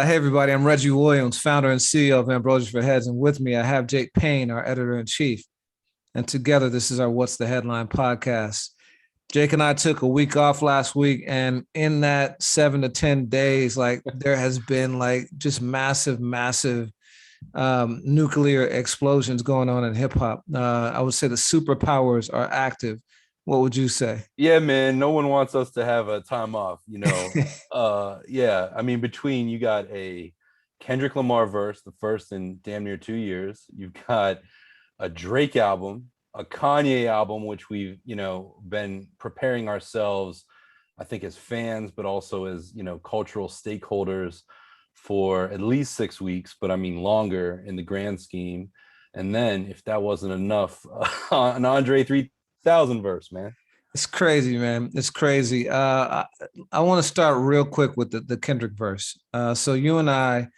Hey everybody, I'm Reggie Williams, founder and CEO of Ambrosia for Heads, and with me I have Jake Payne, our editor-in-chief. And together, this is our What's the Headline podcast. Jake and I took a week off last week, and in that 7 to 10 days, there has been just massive nuclear explosions going on in hip hop. I would say the superpowers are active. What would you say? Yeah, man, no one wants us to have a time off. Yeah, I mean, between you got a Kendrick Lamar verse, the first in damn near 2 years. You've got a Drake album, a Kanye album, which we've, been preparing ourselves, I think, as fans, but also as, cultural stakeholders for at least 6 weeks, but I mean longer in the grand scheme. And then if that wasn't enough, an Andre 3000 verse, man. It's crazy, man. It's crazy. I want to start real quick with the Kendrick verse. So you and I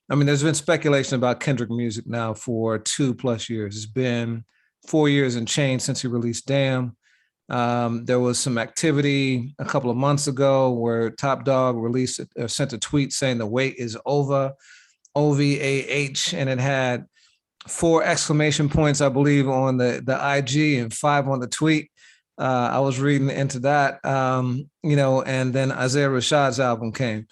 mean, there's been speculation about Kendrick music now for 2+ years. It's been 4 years and change since he released Damn. There was some activity a couple of months ago where Top Dog released or sent a tweet saying the wait is over, OVAH, and it had 4 exclamation points, I believe, on the IG and 5 on the tweet. I was reading into that, and then Isaiah Rashad's album came.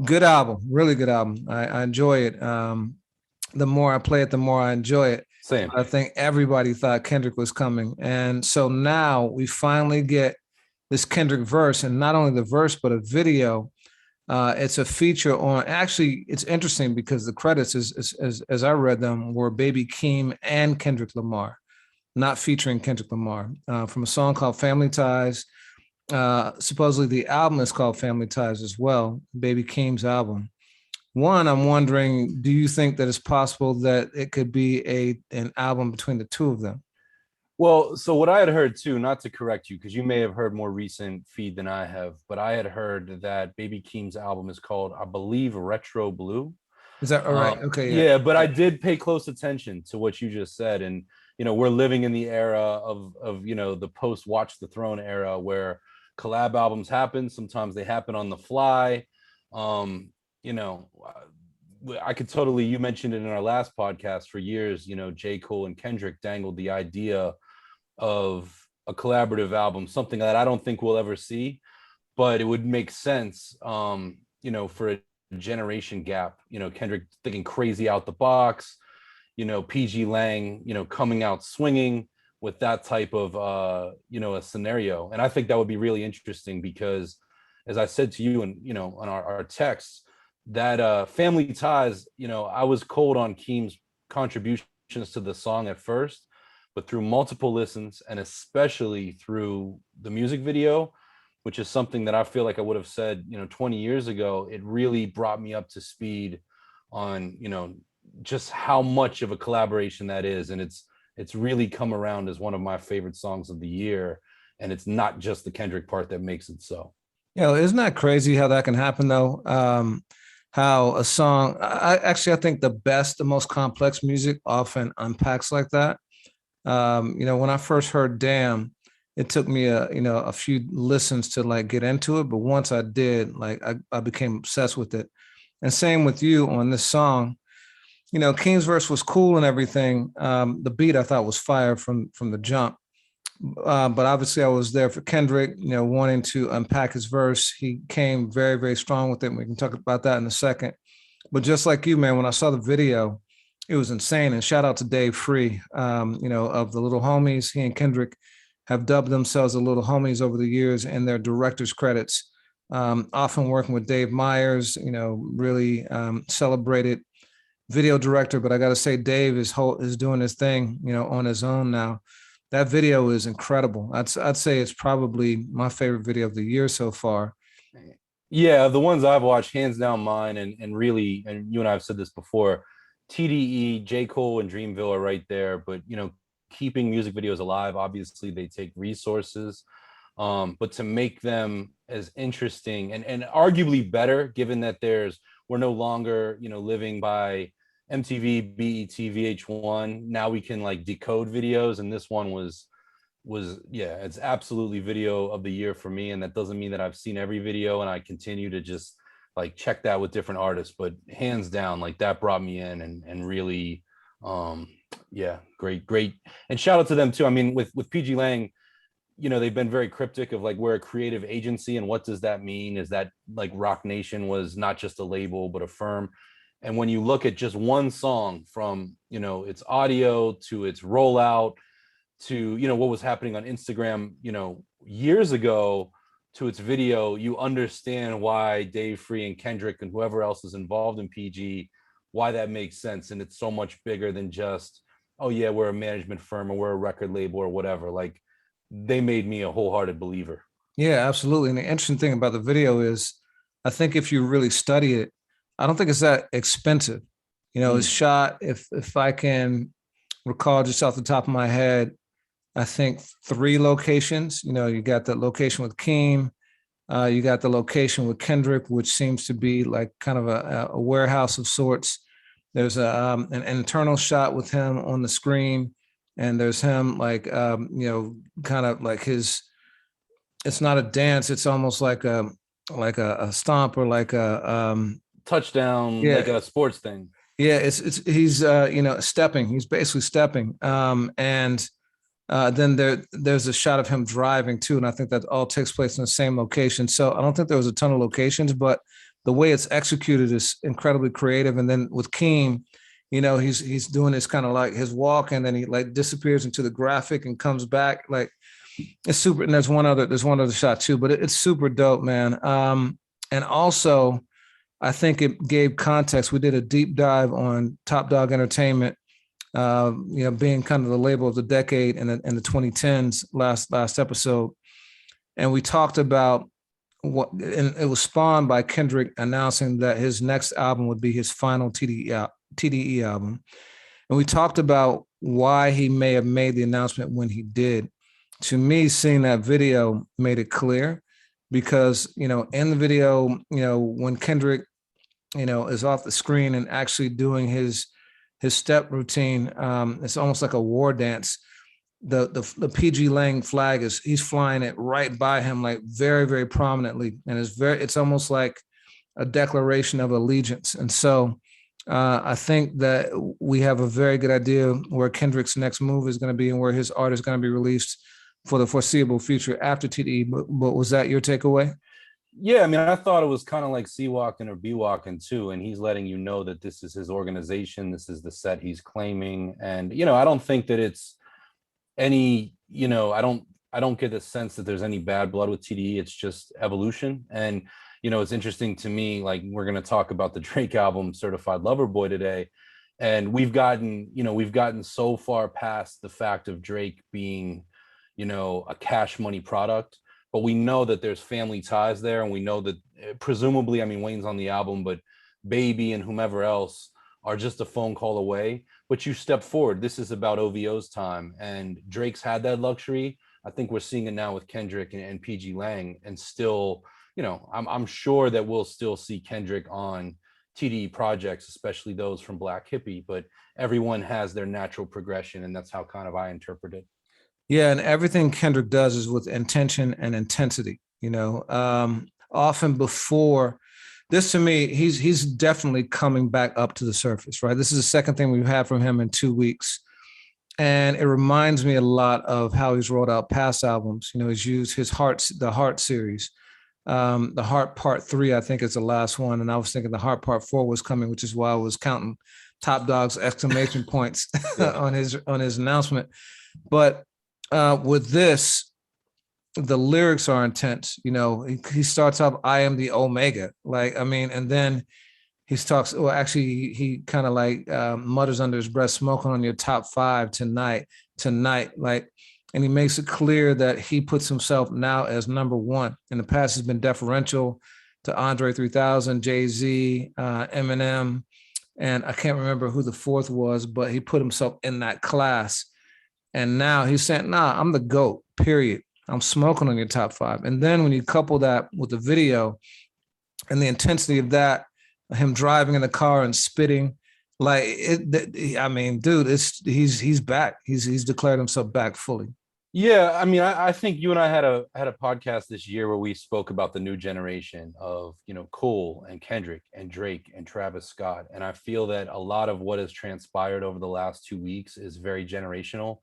Good album, really good album. I enjoy it. The more I play it, the more I enjoy it. Same. I think everybody thought Kendrick was coming. And so now we finally get this Kendrick verse, and not only the verse, but a video. It's a feature on, actually, it's interesting because the credits, as I read them, were Baby Keem and Kendrick Lamar, not featuring Kendrick Lamar, from a song called Family Ties. Supposedly the album is called Family Ties as well, Baby Keem's album. One, I'm wondering, do you think that it's possible that it could be an album between the two of them? Well, so what I had heard too, not to correct you, because you may have heard more recent feed than I have, but I had heard that Baby Keem's album is called, I believe, Retro Blue. Is that all right? Okay, yeah. Yeah, but I did pay close attention to what you just said. And, we're living in the era of the post Watch the Throne era where collab albums happen. Sometimes they happen on the fly. I could totally, you mentioned it in our last podcast, for years, J. Cole and Kendrick dangled the idea of a collaborative album, something that I don't think we'll ever see, but it would make sense, for a generation gap, Kendrick thinking crazy out the box, pgLang, coming out swinging with that type of, a scenario. And I think that would be really interesting because, as I said to you and, on our texts, that Family Ties, I was cold on Keem's contributions to the song at first, but through multiple listens and especially through the music video, which is something that I feel like I would have said, 20 years ago, it really brought me up to speed on, just how much of a collaboration that is. And it's really come around as one of my favorite songs of the year. And it's not just the Kendrick part that makes it so. Yeah, isn't that crazy how that can happen though? How a song, I think the most complex music often unpacks like that. When I first heard Damn, it took me a few listens to get into it, but once I did, I became obsessed with it. And same with you on this song. Keem's verse was cool and everything. The beat I thought was fire from the jump. But obviously I was there for Kendrick, wanting to unpack his verse. He came very, very strong with it. We can talk about that in a second. But just like you, man, when I saw the video, it was insane. And shout out to Dave Free, of the Little Homies. He and Kendrick have dubbed themselves the Little Homies over the years in their director's credits. Often working with Dave Meyers, really celebrated video director. But I got to say, Dave is doing his thing, on his own now. That video is incredible. I'd say it's probably my favorite video of the year so far. Yeah, the ones I've watched, hands down mine, and really, and you and I have said this before, TDE, J. Cole, and Dreamville are right there. But keeping music videos alive, obviously they take resources. But to make them as interesting and arguably better, given that we're no longer, living by MTV, BET, VH1. Now we can decode videos, and this one was yeah, it's absolutely video of the year for me. And that doesn't mean that I've seen every video and I continue to just like check that with different artists, but hands down, like that brought me in and really, yeah, great. And shout out to them too. I mean, with pgLang, you know, they've been very cryptic of like, we're a creative agency, and what does that mean? Is that like Rock Nation was not just a label but a firm? And when you look at just one song, from, you know, its audio to its rollout to, you know, what was happening on Instagram, you know, years ago, to its video, you understand why Dave Free and Kendrick and whoever else is involved in PG, why that makes sense. And it's so much bigger than just, oh yeah, we're a management firm or we're a record label or whatever. Like, they made me a wholehearted believer. Yeah, absolutely. And the interesting thing about the video is, I think if you really study it, I don't think it's that expensive. You know, it's shot, if I can recall just off the top of my head, I think 3 locations. You know, you got the location with Keem, you got the location with Kendrick, which seems to be like kind of a warehouse of sorts. There's an internal shot with him on the screen, and there's him like you know, kind of like his. It's not a dance. It's almost like a stomp, or like a touchdown, yeah, like a sports thing. Yeah, it's he's you know, stepping. He's basically stepping. And then there's a shot of him driving too, and I think that all takes place in the same location. So I don't think there was a ton of locations, but the way it's executed is incredibly creative. And then with Keem, you know, he's doing this kind of like his walk, and then he like disappears into the graphic and comes back. Like, it's super. And there's one other shot too, but it's super dope, man. And also, I think it gave context. We did a deep dive on Top Dog Entertainment, you know, being kind of the label of the decade in the 2010s last episode. And we talked about and it was spawned by Kendrick announcing that his next album would be his final TDE album. And we talked about why he may have made the announcement when he did. To me, seeing that video made it clear, because, you know, in the video, you know, when Kendrick, you know, is off the screen and actually doing his step routine, it's almost like a war dance. The pgLang flag he's flying it right by him, like very, very prominently. And it's almost like a declaration of allegiance. And so I think that we have a very good idea where Kendrick's next move is going to be and where his art is going to be released for the foreseeable future after TDE. But was that your takeaway? Yeah, I mean, I thought it was kind of like C walking or B walking too, and he's letting you know that this is his organization, this is the set he's claiming. And, you know, I don't think that it's any, you know, I don't get the sense that there's any bad blood with TDE. It's just evolution. And, you know, it's interesting to me, like, we're going to talk about the Drake album Certified Lover Boy today, and we've gotten so far past the fact of Drake being, you know, a cash money product. But we know that there's family ties there, and we know that presumably, I mean, Wayne's on the album, but Baby and whomever else are just a phone call away. But you step forward. This is about OVO's time, and Drake's had that luxury. I think we're seeing it now with Kendrick and pgLang, and still, you know, I'm sure that we'll still see Kendrick on TDE projects, especially those from Black Hippie. But everyone has their natural progression, and that's how kind of I interpret it. Yeah, and everything Kendrick does is with intention and intensity. You know, often before this, to me, he's definitely coming back up to the surface. Right, this is the second thing we've had from him in 2 weeks, and it reminds me a lot of how he's rolled out past albums. You know, he's used the Heart series, the Heart Part 3, I think, is the last one, and I was thinking the Heart Part 4 was coming, which is why I was counting Top Dog's exclamation points on his announcement, but. With this, the lyrics are intense. You know, he starts off, "I am the Omega," like, I mean, and then he talks. Well, actually, he kind of like mutters under his breath, "Smoking on your top 5 tonight," like, and he makes it clear that he puts himself now as number 1. In the past, has been deferential to Andre 3000, Jay-Z, Eminem, and I can't remember who the 4th was, but he put himself in that class. And now he's saying, "Nah, I'm the GOAT, period. I'm smoking on your top 5." And then when you couple that with the video and the intensity of that, him driving in the car and spitting, like, I mean, dude, he's back. He's declared himself back fully. Yeah, I mean, I think you and I had a podcast this year where we spoke about the new generation of, Cole and Kendrick and Drake and Travis Scott. And I feel that a lot of what has transpired over the last 2 weeks is very generational.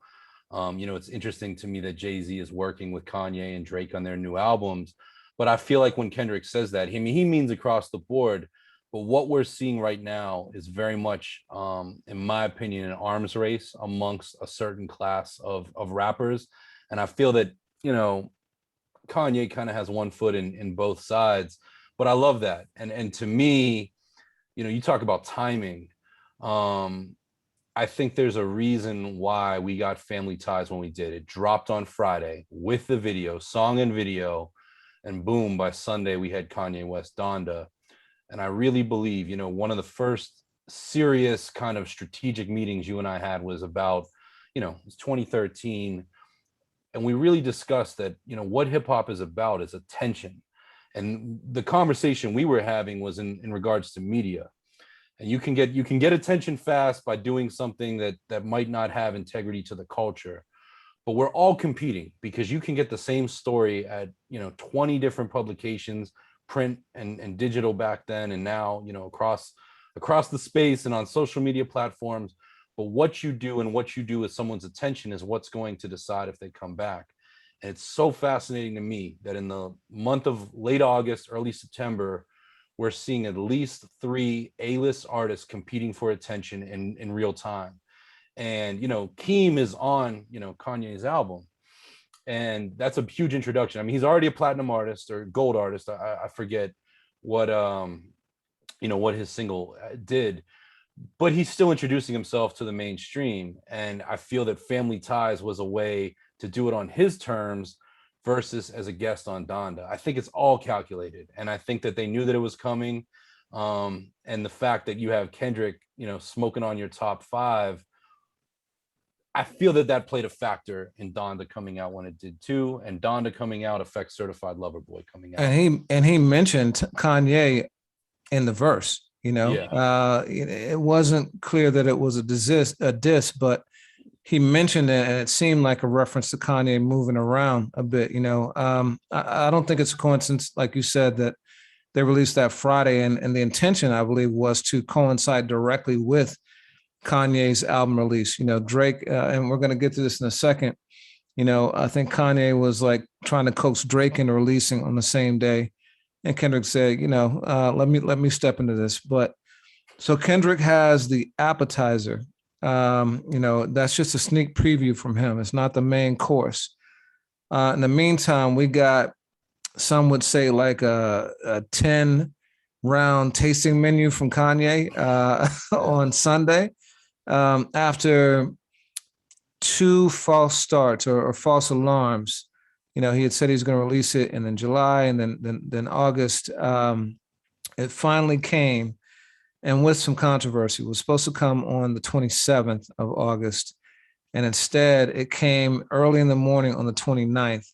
It's interesting to me that Jay-Z is working with Kanye and Drake on their new albums. But I feel like when Kendrick says that, he means across the board. But what we're seeing right now is very much, in my opinion, an arms race amongst a certain class of rappers. And I feel that, you know, Kanye kind of has one foot in both sides. But I love that. And to me, you talk about timing. Um, I think there's a reason why we got Family Ties when we did. It dropped on Friday with the video, song and video, and boom, by Sunday we had Kanye West Donda. And I really believe, one of the first serious kind of strategic meetings you and I had was about, it's 2013. And we really discussed that, what hip hop is about is attention. And the conversation we were having was in regards to media. And you can get attention fast by doing something that might not have integrity to the culture. But we're all competing because you can get the same story at 20 different publications, print and digital back then and now, across the space and on social media platforms. But what you do and what you do with someone's attention is what's going to decide if they come back. And it's so fascinating to me that in the month of late August, early September, we're seeing at least 3 A-list artists competing for attention in real time. And Keem is on Kanye's album, and that's a huge introduction. I mean, he's already a platinum artist or gold artist. I forget what what his single did, but he's still introducing himself to the mainstream. And I feel that Family Ties was a way to do it on his terms versus as a guest on Donda. I think it's all calculated, and I think that they knew that it was coming. And the fact that you have Kendrick, smoking on your top 5, I feel that played a factor in Donda coming out when it did too, and Donda coming out affects Certified Lover Boy coming out. And he mentioned Kanye in the verse. Yeah, It wasn't clear that it was a diss, but he mentioned it, and it seemed like a reference to Kanye moving around a bit. I don't think it's a coincidence, like you said, that they released that Friday, and the intention, I believe, was to coincide directly with Kanye's album release. Drake, and we're going to get to this in a second. I think Kanye was like trying to coax Drake into releasing on the same day, and Kendrick said, let me step into this. But so Kendrick has the appetizer. That's just a sneak preview from him. It's not the main course. In the meantime, we got, some would say, like a 10 round tasting menu from Kanye on Sunday. After 2 false starts or false alarms, he had said he was going to release it, and then July, and then August. It finally came, and with some controversy. It was supposed to come on the 27th of August, and instead it came early in the morning on the 29th.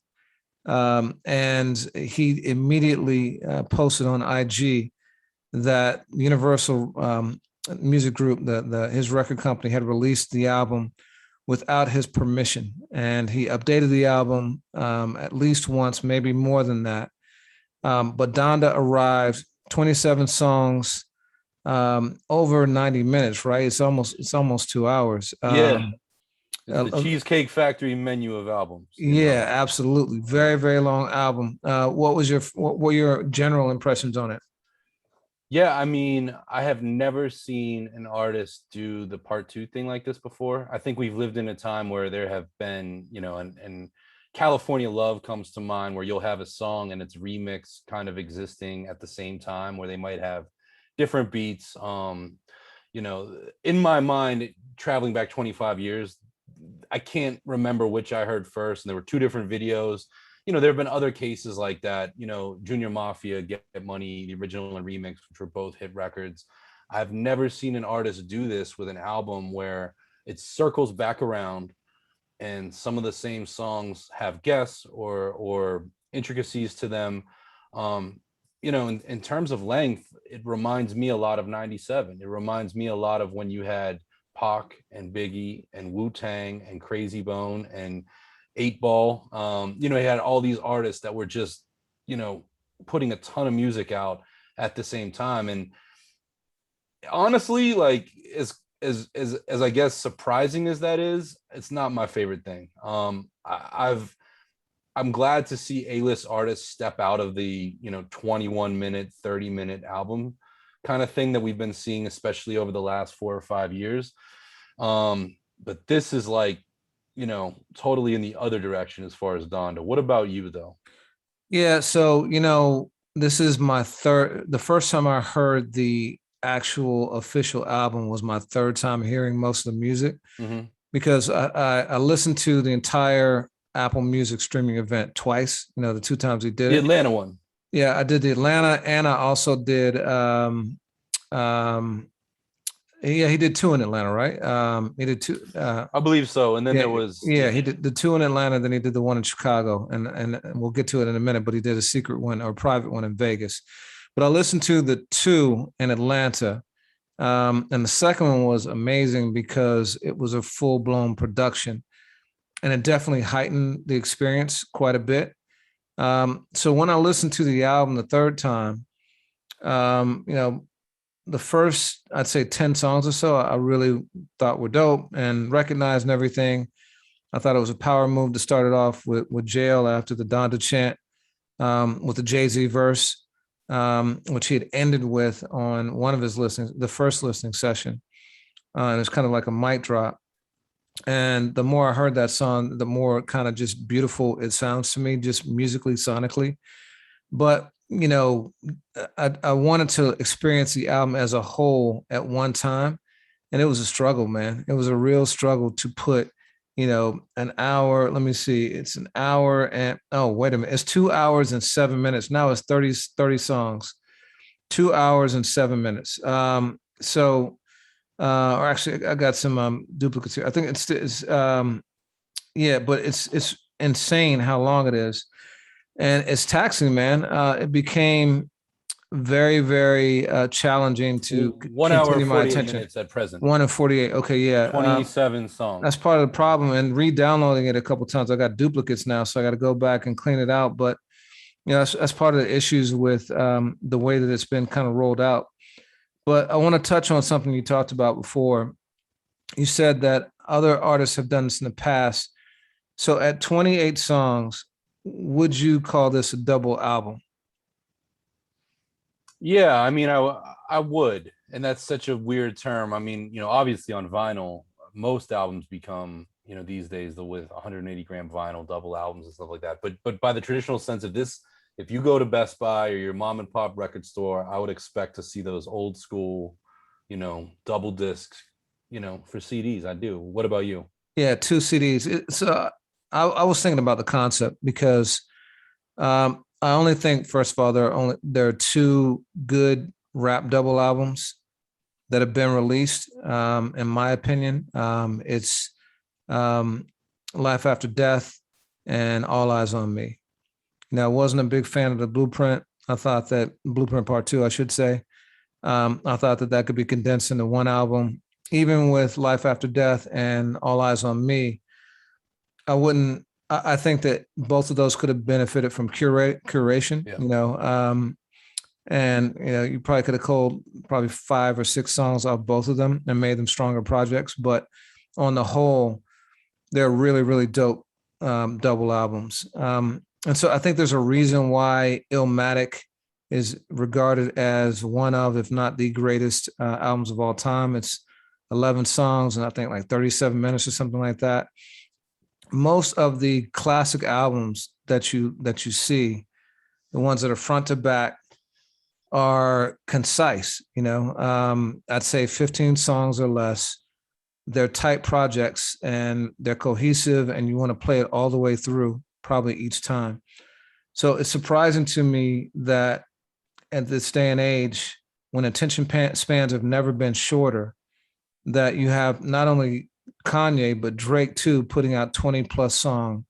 And he immediately posted on IG that Universal Music Group, his record company, had released the album without his permission, and he updated the album at least once, maybe more than that. But Donda arrived, 27 songs, over 90 minutes, right? It's almost 2 hours. yeah. It's the Cheesecake Factory menu of albums. Yeah, absolutely. Very, very long album. What were your general impressions on it? Yeah, I mean, I have never seen an artist do the part 2 thing like this before. I think we've lived in a time where there have been, and California Love comes to mind, where you'll have a song and its remix kind of existing at the same time, where they might have different beats. In my mind, traveling back 25 years, I can't remember which I heard first, and there were 2 different videos. There have been other cases like that. Junior Mafia, Get Money, the original and remix, which were both hit records. I've never seen an artist do this with an album where it circles back around, and some of the same songs have guests or intricacies to them. In terms of length, it reminds me a lot of 97. It reminds me a lot of when you had Pac and Biggie and Wu-Tang and Crazy Bone, and 8 Ball. You know, he had all these artists that were just, you know, putting a ton of music out at the same time. And honestly, like as I guess surprising as that is, it's not my favorite thing. I'm glad to see A-list artists step out of the, you know, 21-minute, 30-minute album kind of thing that we've been seeing, especially over the last 4 or 5 years. But this is like, you know, totally in the other direction as far as Donda. What about you though? Yeah, so you know, this is my third. The first time I heard the actual official album was my third time hearing most of the music Mm-hmm. because I listened to the entire Apple Music streaming event twice. You know, the two times he did The it. Atlanta one. Yeah, I did the Atlanta, and I also did um yeah, he did two in Atlanta, right? He did two. I believe so. And then Yeah, there was, yeah, yeah. he did the two in Atlanta, then he did the one in Chicago, and we'll get to it in a minute. But he did a secret one or private one in Vegas. But I listened to the two in Atlanta, and the second one was amazing because it was a full blown production, and it definitely heightened the experience quite a bit. So when I listened to the album the third time, you know, the first I'd say 10 songs or so I really thought were dope and recognized and everything. I thought it was a power move to start it off with Jail after the Donda chant, with the Jay-Z verse, which he had ended with on one of his listenings, the first listening session. And it's kind of like a mic drop. And the more I heard that song, the more kind of just beautiful it sounds to me, just musically, sonically. But you know, I wanted to experience the album as a whole at one time, and it was a struggle, man. It was a real struggle to put, you know, an hour. Let me see, it's an hour and oh wait a minute, it's 2 hours and 7 minutes. Now it's 30 songs, 2 hours and 7 minutes. Or actually, I got some duplicates here. I think it's yeah, but it's insane how long it is, and it's taxing, man. It became very, very challenging to 1 hour, continue my 48 attention. minutes at present. 1 and 48. Okay, yeah. 27 That's songs. part of the problem. And re-downloading it a couple times, I got duplicates now, so I got to go back and clean it out. But you know, that's part of the issues with the way that it's been kind of rolled out. But I want to touch on something you talked about before. You said that other artists have done this in the past. So at 28 songs, would you call this a double album? Yeah, I mean, I would, and that's such a weird term. I mean, you know, obviously on vinyl, most albums become, you know, these days the with 180-gram vinyl double albums and stuff like that. But by the traditional sense of this, if you go to Best Buy or your mom and pop record store, I would expect to see those old school, you know, double discs, you know, for CDs. I do. What about you? Yeah, two CDs. I was thinking about the concept because I only think, first of all, there are two good rap double albums that have been released. In my opinion, it's um, Life After Death and All Eyes on Me. Now, I wasn't a big fan of the Blueprint. I thought that Blueprint Part Two, I should say. I thought that that could be condensed into one album. Even with Life After Death and All Eyes on Me, I wouldn't. I think that both of those could have benefited from curation. Yeah. You know, and you know, you probably could have culled probably 5 or 6 songs off both of them and made them stronger projects. But on the whole, they're really, really dope double albums. And so I think there's a reason why Illmatic is regarded as one of, if not the greatest albums of all time. It's 11 songs and I think like 37 minutes or something like that. Most of the classic albums that you see, the ones that are front to back, are concise. You know, I'd say 15 songs or less. They're tight projects and they're cohesive, and you want to play it all the way through, probably each time. So it's surprising to me that at this day and age, when spans have never been shorter, that you have not only Kanye, but Drake too, putting out 20 plus song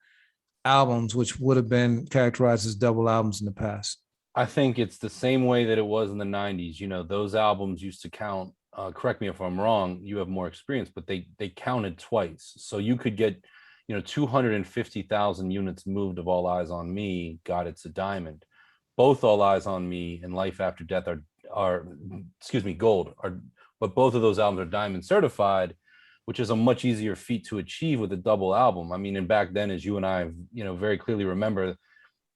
albums, which would have been characterized as double albums in the past. I think it's the same way that it was in the 90s. You know, those albums used to count, correct me if I'm wrong, you have more experience, but they counted twice. So you could get, 250,000 units moved of All Eyes on Me, God, It's a Diamond. Both All Eyes on Me and Life After Death are excuse me, gold. But both of those albums are diamond certified, which is a much easier feat to achieve with a double album. I mean, and back then, as you and I, very clearly remember,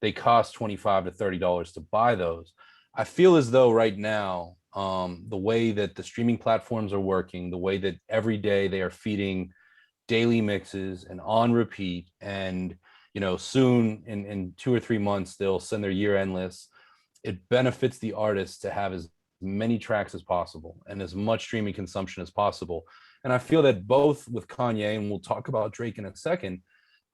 they cost $25 to $30 to buy those. I feel as though right now, the way that the streaming platforms are working, the way that every day they are feeding daily mixes and on repeat, and soon in 2 or 3 months they'll send their year-end lists. It benefits the artists to have as many tracks as possible and as much streaming consumption as possible. And I feel that both with Kanye, and we'll talk about Drake in a second,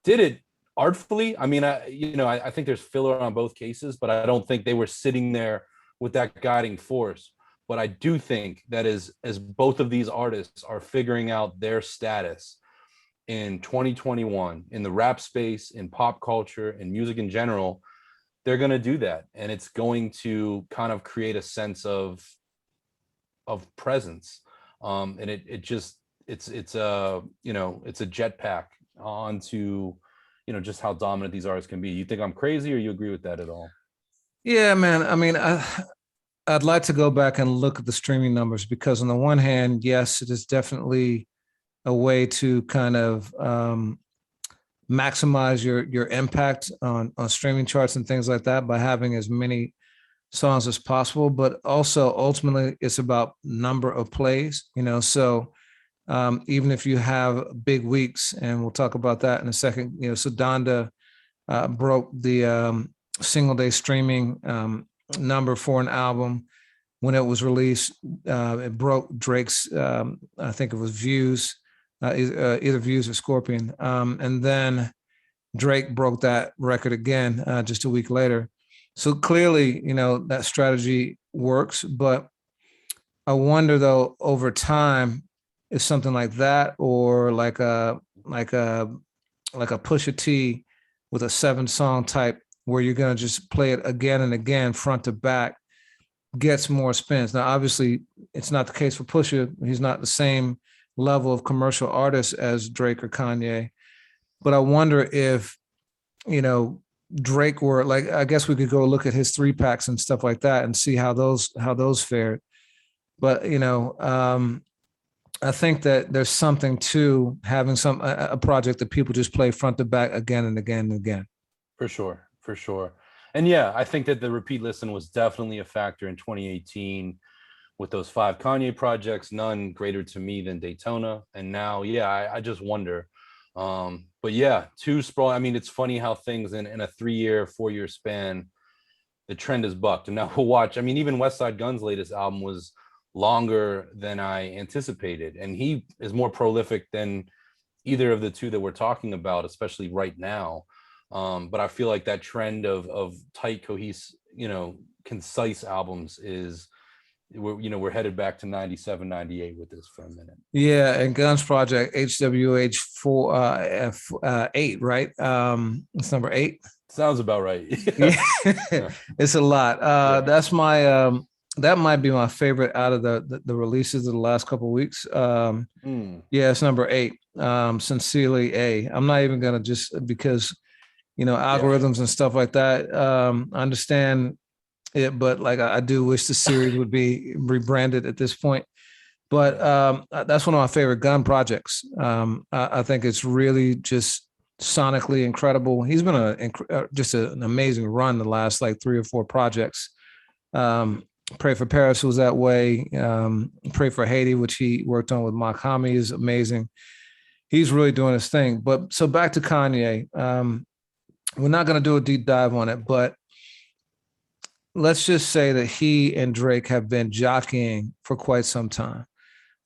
did it artfully. I mean, I think there's filler on both cases, but I don't think they were sitting there with that guiding force. But I do think that as both of these artists are figuring out their status in 2021 in the rap space, in pop culture, in music in general, they're going to do that, and it's going to kind of create a sense of presence, and it's a jetpack onto just how dominant these artists can be. You think I'm crazy, or you agree with that at all? Yeah, man. I mean, I'd like to go back and look at the streaming numbers, because on the one hand, yes, it is definitely a way to kind of maximize your impact on streaming charts and things like that by having as many songs as possible. But also ultimately it's about number of plays, so even if you have big weeks, and we'll talk about that in a second, so Donda broke the single day streaming number for an album when it was released. It broke Drake's, I think it was views, either Views or Scorpion. And then Drake broke that record again just a week later. So clearly, that strategy works. But I wonder, though, over time, if something like that, or like a Pusha T with a 7-song type, where you're going to just play it again and again, front to back, gets more spins. Now, obviously, it's not the case for Pusha. He's not the same level of commercial artist as Drake or Kanye. But I wonder if, Drake were like, I guess we could go look at his 3-packs and stuff like that and see how those fared. But, I think that there's something to having a project that people just play front to back again and again and again. For sure. And yeah, I think that the repeat listen was definitely a factor in 2018 with those 5 Kanye projects, none greater to me than Daytona. And now, yeah, I just wonder. But yeah, 2 sprawl. I mean, it's funny how things in a 3-year, 4-year span, the trend is bucked. And now we'll watch. I mean, even West Side Gun's latest album was longer than I anticipated. And he is more prolific than either of the 2 that we're talking about, especially right now. But I feel like that trend of tight, cohesive, concise albums is, we're headed back to 97, 98 with this for a minute. Yeah, and Guns Project HWH 8, right? It's number 8. Sounds about right. Yeah. It's a lot. That's my that might be my favorite out of the releases of the last couple of weeks. Yeah, it's number 8. Sincerely A. I'm not even gonna, just because algorithms and stuff like that. I understand it, but like I do wish the series would be rebranded at this point. But that's one of my favorite Gun projects. I think it's really just sonically incredible. He's been just an amazing run the last like 3 or 4 projects. Pray for Paris was that way. Pray for Haiti, which he worked on with Makami, is amazing. He's really doing his thing. But so back to Kanye. We're not going to do a deep dive on it, but let's just say that he and Drake have been jockeying for quite some time.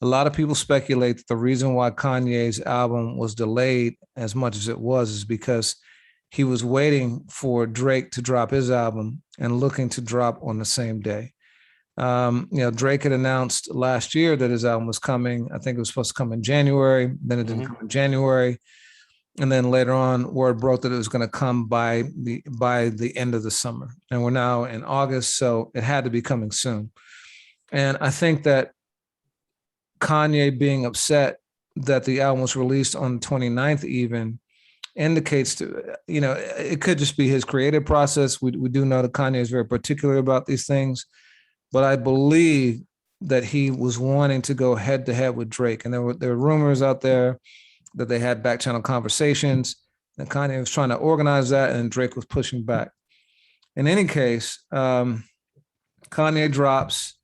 A lot of people speculate that the reason why Kanye's album was delayed as much as it was is because he was waiting for Drake to drop his album and looking to drop on the same day. Drake had announced last year that his album was coming. I think it was supposed to come in January. Then it didn't come in January. And then later on, word broke that it was going to come by the end of the summer. And we're now in August, so it had to be coming soon. And I think that Kanye being upset that the album was released on the 29th even indicates to, it could just be his creative process. We do know that Kanye is very particular about these things, but I believe that he was wanting to go head to head with Drake. And there were rumors out there that they had back channel conversations, and Kanye was trying to organize that, and Drake was pushing back. In any case, Kanye drops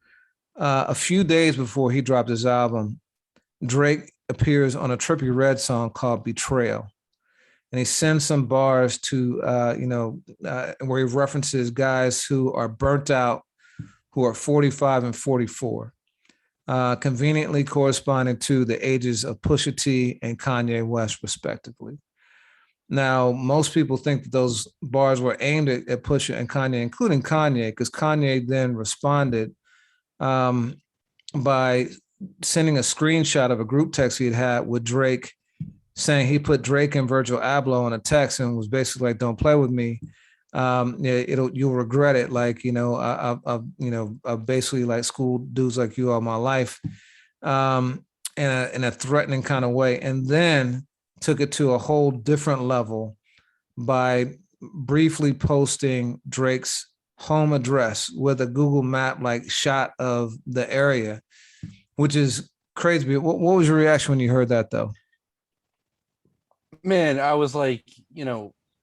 a few days before he dropped his album. Drake appears on a Trippie Redd song called Betrayal. And he sends some bars to, where he references guys who are burnt out, who are 45 and 44, conveniently corresponding to the ages of Pusha T and Kanye West, respectively. Now, most people think that those bars were aimed at Pusha and Kanye, including Kanye, because Kanye then responded by sending a screenshot of a group text he had with Drake, saying he put Drake and Virgil Abloh on a text and was basically like, "Don't play with me. You'll regret it. Like, I've basically like schooled dudes like you all my life," in a threatening kind of way, and then took it to a whole different level by briefly posting Drake's home address with a Google map like shot of the area, which is crazy. What was your reaction when you heard that, though? Man, I was like,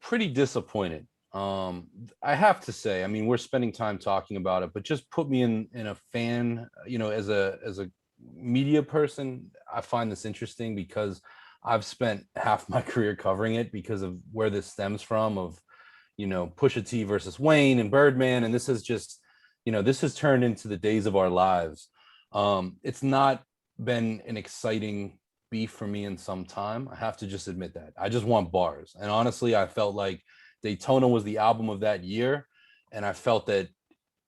pretty disappointed. I have to say, I mean, we're spending time talking about it, but just put me in a fan, as a media person, I find this interesting because I've spent half my career covering it because of where this stems from, of, Pusha T versus Wayne and Birdman. And this is just, this has turned into the days of our lives. It's not been an exciting beef for me in some time. I have to just admit that. I just want bars. And honestly, I felt like Daytona was the album of that year. And I felt that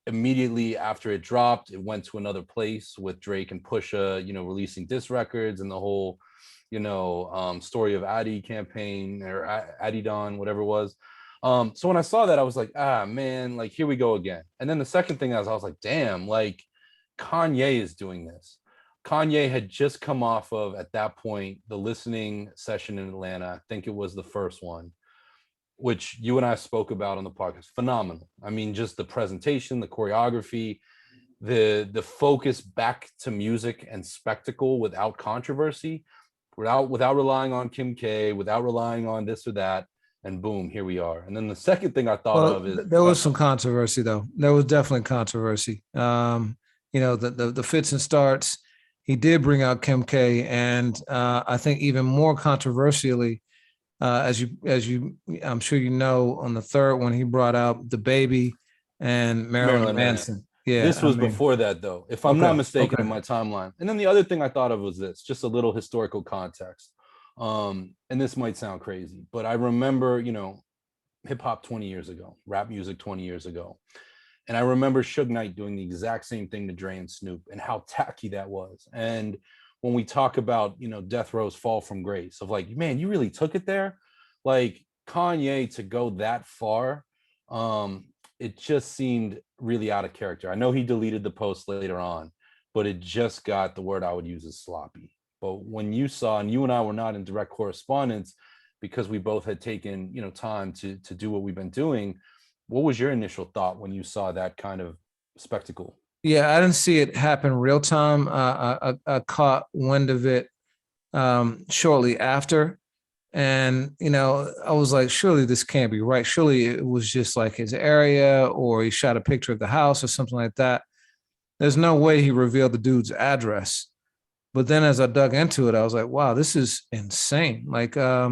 immediately after it dropped, it went to another place with Drake and Pusha, releasing diss records and the whole, story of Addy campaign, or Adidon, whatever it was. So when I saw that, I was like, man, like, here we go again. And then the second thing I was like, damn, like, Kanye is doing this. Kanye had just come off of, at that point, the listening session in Atlanta. I think it was the first one, which you and I spoke about on the podcast. Phenomenal. I mean, just the presentation, the choreography, the focus back to music and spectacle without controversy, without relying on Kim K, without relying on this or that. And boom, here we are. And then the second thing I thought of is there was some controversy, though. There was definitely controversy. The fits and starts. He did bring out Kim K, and I think even more controversially, as you, I'm sure you know, on the third one, he brought out the Baby and Marilyn Manson. Yeah, this was before that, though, if I'm not mistaken, in my timeline. And then the other thing I thought of was this, just a little historical context. And this might sound crazy, but I remember, hip hop 20 years ago, rap music 20 years ago. And I remember Suge Knight doing the exact same thing to Dre and Snoop, and how tacky that was. And when we talk about, Death Row's fall from grace, of like, man, you really took it there. Like, Kanye to go that far, it just seemed really out of character. I know he deleted the post later on, but it just got, the word I would use is sloppy. But when you saw, and you and I were not in direct correspondence because we both had taken, time to do what we've been doing, what was your initial thought when you saw that kind of spectacle? Yeah, I didn't see it happen real time. I caught wind of it shortly after. And, I was like, surely this can't be right. Surely it was just like his area, or he shot a picture of the house or something like that. There's no way he revealed the dude's address. But then as I dug into it, I was like, wow, this is insane. Like, yeah,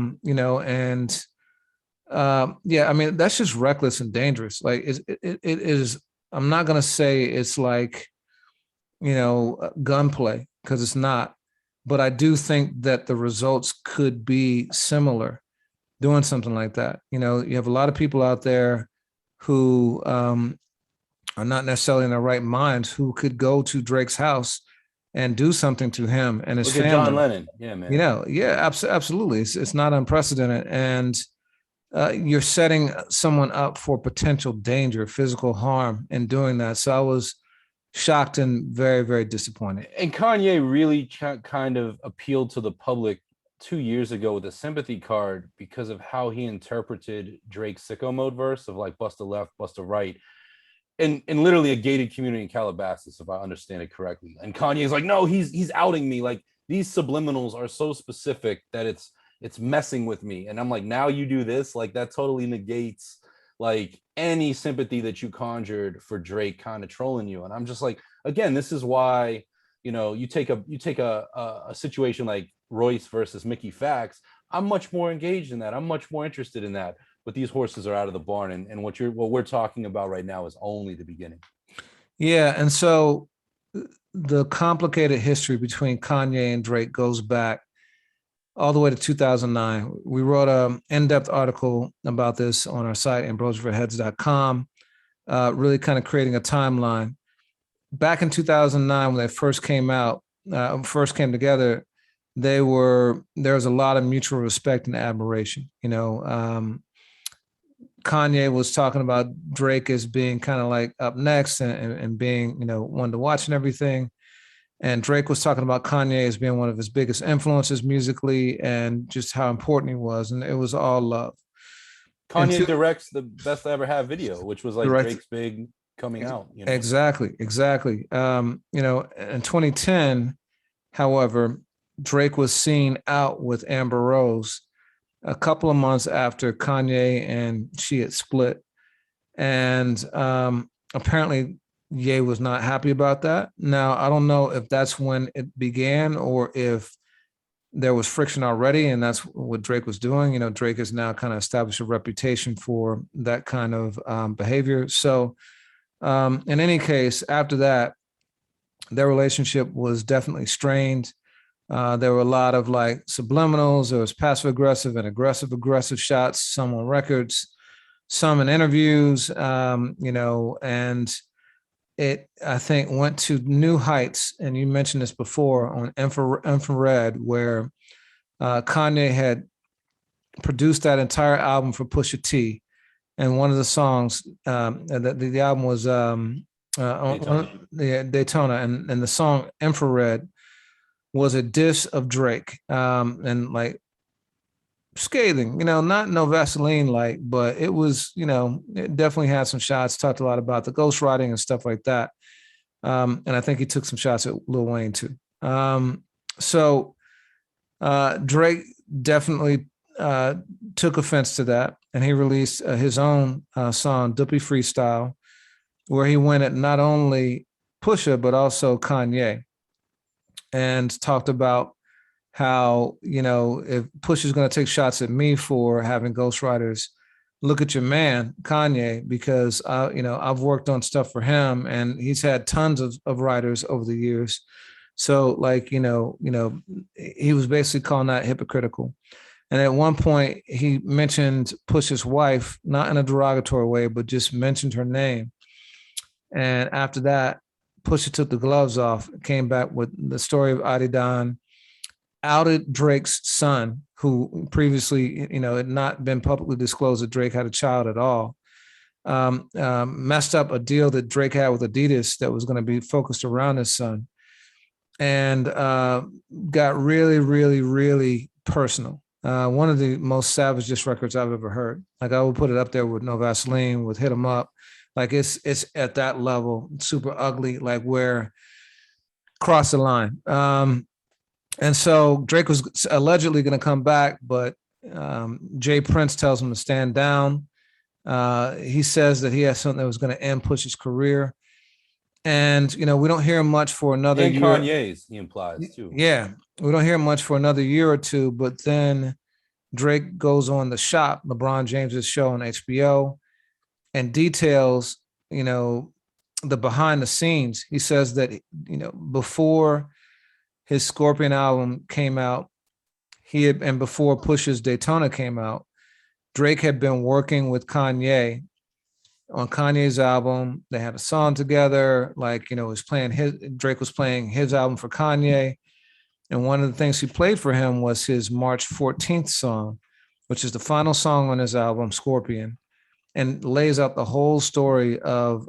I mean, that's just reckless and dangerous. Like, it is, I'm not going to say it's like, gunplay, because it's not. But I do think that the results could be similar doing something like that. You have a lot of people out there who are not necessarily in their right minds, who could go to Drake's house and do something to him and his family. John Lennon. Yeah, man. Absolutely. It's not unprecedented. And you're setting someone up for potential danger, physical harm in doing that. So I was shocked and very, very disappointed. And Kanye really kind of appealed to the public 2 years ago with a sympathy card because of how he interpreted Drake's sicko mode verse of like bust a left, bust a right, in literally a gated community in Calabasas, if I understand it correctly. And Kanye's like, no, he's outing me. Like these subliminals are so specific that it's messing with me. And I'm like, now you do this, like that totally negates like any sympathy that you conjured for Drake kind of trolling you. And I'm just like, again, this is why, you take a situation like Royce versus Mickey Fax. I'm much more engaged in that. I'm much more interested in that. But these horses are out of the barn, and what we're talking about right now is only the beginning. Yeah, and so the complicated history between Kanye and Drake goes back all the way to 2009. We wrote an in-depth article about this on our site, ambrosiaforheads.com, really kind of creating a timeline. Back in 2009, when they first came out, first came together, there was a lot of mutual respect and admiration. Kanye was talking about Drake as being kind of like up next and being, one to watch and everything. And Drake was talking about Kanye as being one of his biggest influences musically and just how important he was. And it was all love. Kanye directs the Best I Ever Have video, which was like Drake's big coming out. Exactly. In 2010, however, Drake was seen out with Amber Rose a couple of months after Kanye and she had split. And apparently Ye was not happy about that. Now, I don't know if that's when it began or if there was friction already, and that's what Drake was doing. Drake has now kind of established a reputation for that kind of behavior. So in any case, after that, their relationship was definitely strained. There were a lot of like subliminals. There was passive aggressive and aggressive shots, some on records, some in interviews, and it, I think, went to new heights. And you mentioned this before on Infrared, where Kanye had produced that entire album for Pusha T. And one of the songs, the album was Daytona, and the song Infrared was a diss of Drake, and like scathing, not no Vaseline like, but it was, it definitely had some shots, talked a lot about the ghostwriting and stuff like that. And I think he took some shots at Lil Wayne too. So Drake definitely took offense to that, and he released his own song, Duppy Freestyle, where he went at not only Pusha, but also Kanye, and talked about how, if Pusha's going to take shots at me for having ghostwriters, look at your man, Kanye, because, I've worked on stuff for him and he's had tons of writers over the years. So like, he was basically calling that hypocritical. And at one point he mentioned Pusha's wife, not in a derogatory way, but just mentioned her name. And after that, Pusha took the gloves off, came back with the story of Adidan, outed Drake's son, who previously, had not been publicly disclosed that Drake had a child at all. Messed up a deal that Drake had with Adidas that was going to be focused around his son, and got really, really, really personal. One of the most savage diss records I've ever heard. Like I would put it up there with No Vaseline, with Hit 'Em Up. Like it's at that level, super ugly, like where cross the line. And so Drake was allegedly going to come back, but Jay Prince tells him to stand down. He says that he has something that was going to end Push's career. And, we don't hear much for another year. Kanye's, he implies, too. Yeah, we don't hear much for another year or two, but then Drake goes on The Shop, LeBron James's show on HBO, and details, the behind the scenes. He says that, before his Scorpion album came out, and before Pusha's Daytona came out, Drake had been working with Kanye on Kanye's album. They had a song together, like, Drake was playing his album for Kanye. And one of the things he played for him was his March 14th song, which is the final song on his album, Scorpion, and lays out the whole story of,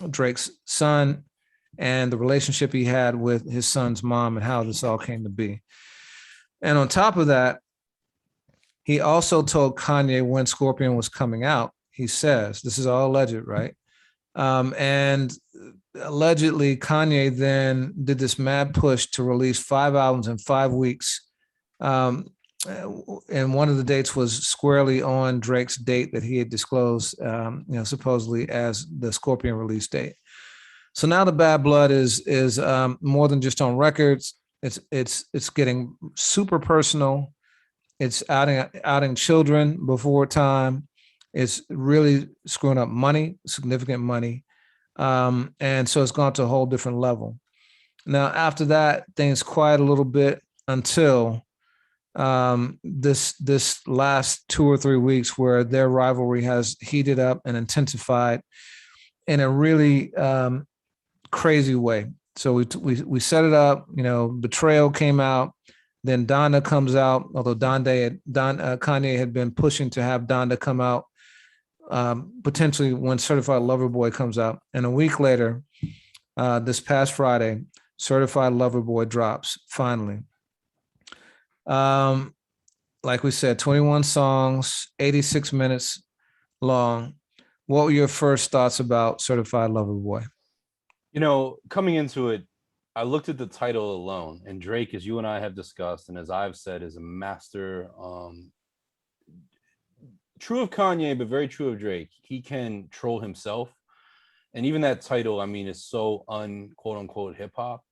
Drake's son and the relationship he had with his son's mom and how this all came to be. And on top of that, he also told Kanye when Scorpion was coming out. He says, this is all alleged, right? And allegedly, Kanye then did this mad push to release 5 albums in 5 weeks. And one of the dates was squarely on Drake's date that he had disclosed, supposedly as the Scorpion release date. So now the bad blood is more than just on records. It's getting super personal. It's outing children before time. It's really screwing up money, significant money. And so it's gone to a whole different level. Now, after that, things quiet a little bit until this last 2 or 3 weeks where their rivalry has heated up and intensified in a really crazy way. So we set it up, Betrayal came out, then Donda comes out, although Kanye had been pushing to have Donda come out potentially when Certified Lover Boy comes out. And a week later, this past Friday, Certified Lover Boy drops finally. Like we said, 21 songs, 86 minutes long. What were your first thoughts about Certified Lover Boy? Coming into it, I looked at the title alone, and Drake, as you and I have discussed, and as I've said, is a master. True of Kanye, but very true of Drake. He can troll himself. And even that title, is so quote unquote hip hop.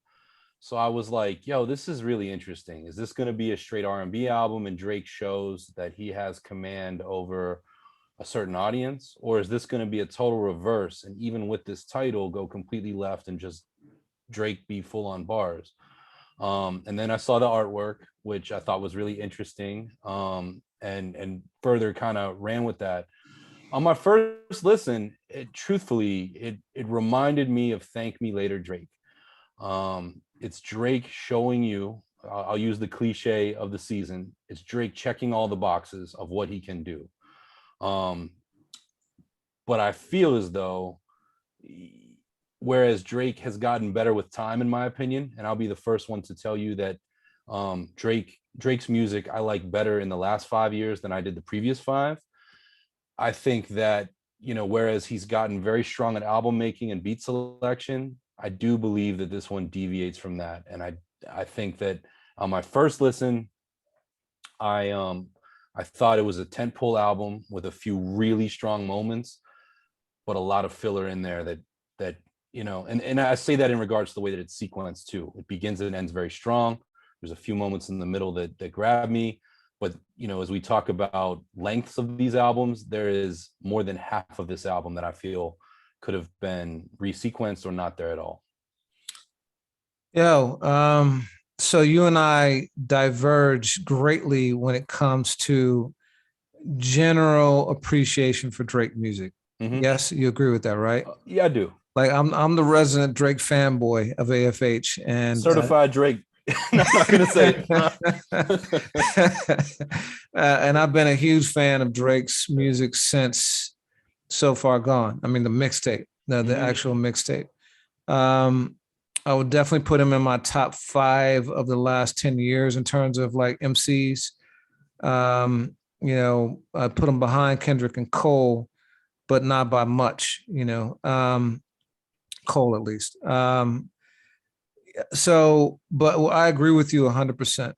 So I was like, yo, this is really interesting. Is this going to be a straight R&B album and Drake shows that he has command over a certain audience? Or is this going to be a total reverse? And even with this title, go completely left and just Drake be full on bars? And then I saw the artwork, which I thought was really interesting, and further kind of ran with that. On my first listen, it reminded me of Thank Me Later Drake. It's Drake showing you, I'll use the cliche of the season, it's Drake checking all the boxes of what he can do. But I feel as though, whereas Drake has gotten better with time, in my opinion, and I'll be the first one to tell you that Drake's music I like better in the last 5 years than I did the previous 5. I think that, whereas he's gotten very strong at album making and beat selection, I do believe that this one deviates from that. And I think that on my first listen, I thought it was a tentpole album with a few really strong moments, but a lot of filler in there that and I say that in regards to the way that it's sequenced too. It begins and ends very strong. There's a few moments in the middle that grab me. But, as we talk about lengths of these albums, there is more than half of this album that I feel could have been resequenced or not there at all. So you and I diverge greatly when it comes to general appreciation for Drake music. Mm-hmm. Yes, you agree with that, right? Yeah, I do. Like I'm the resident Drake fanboy of AFH and certified Drake. No, I'm not gonna say it. And I've been a huge fan of Drake's music since So Far Gone. The mixtape, the actual mixtape. I would definitely put him in my top 5 of the last 10 years in terms of like MCs. I put him behind Kendrick and Cole, but not by much, Cole at least. But I agree with you 100%,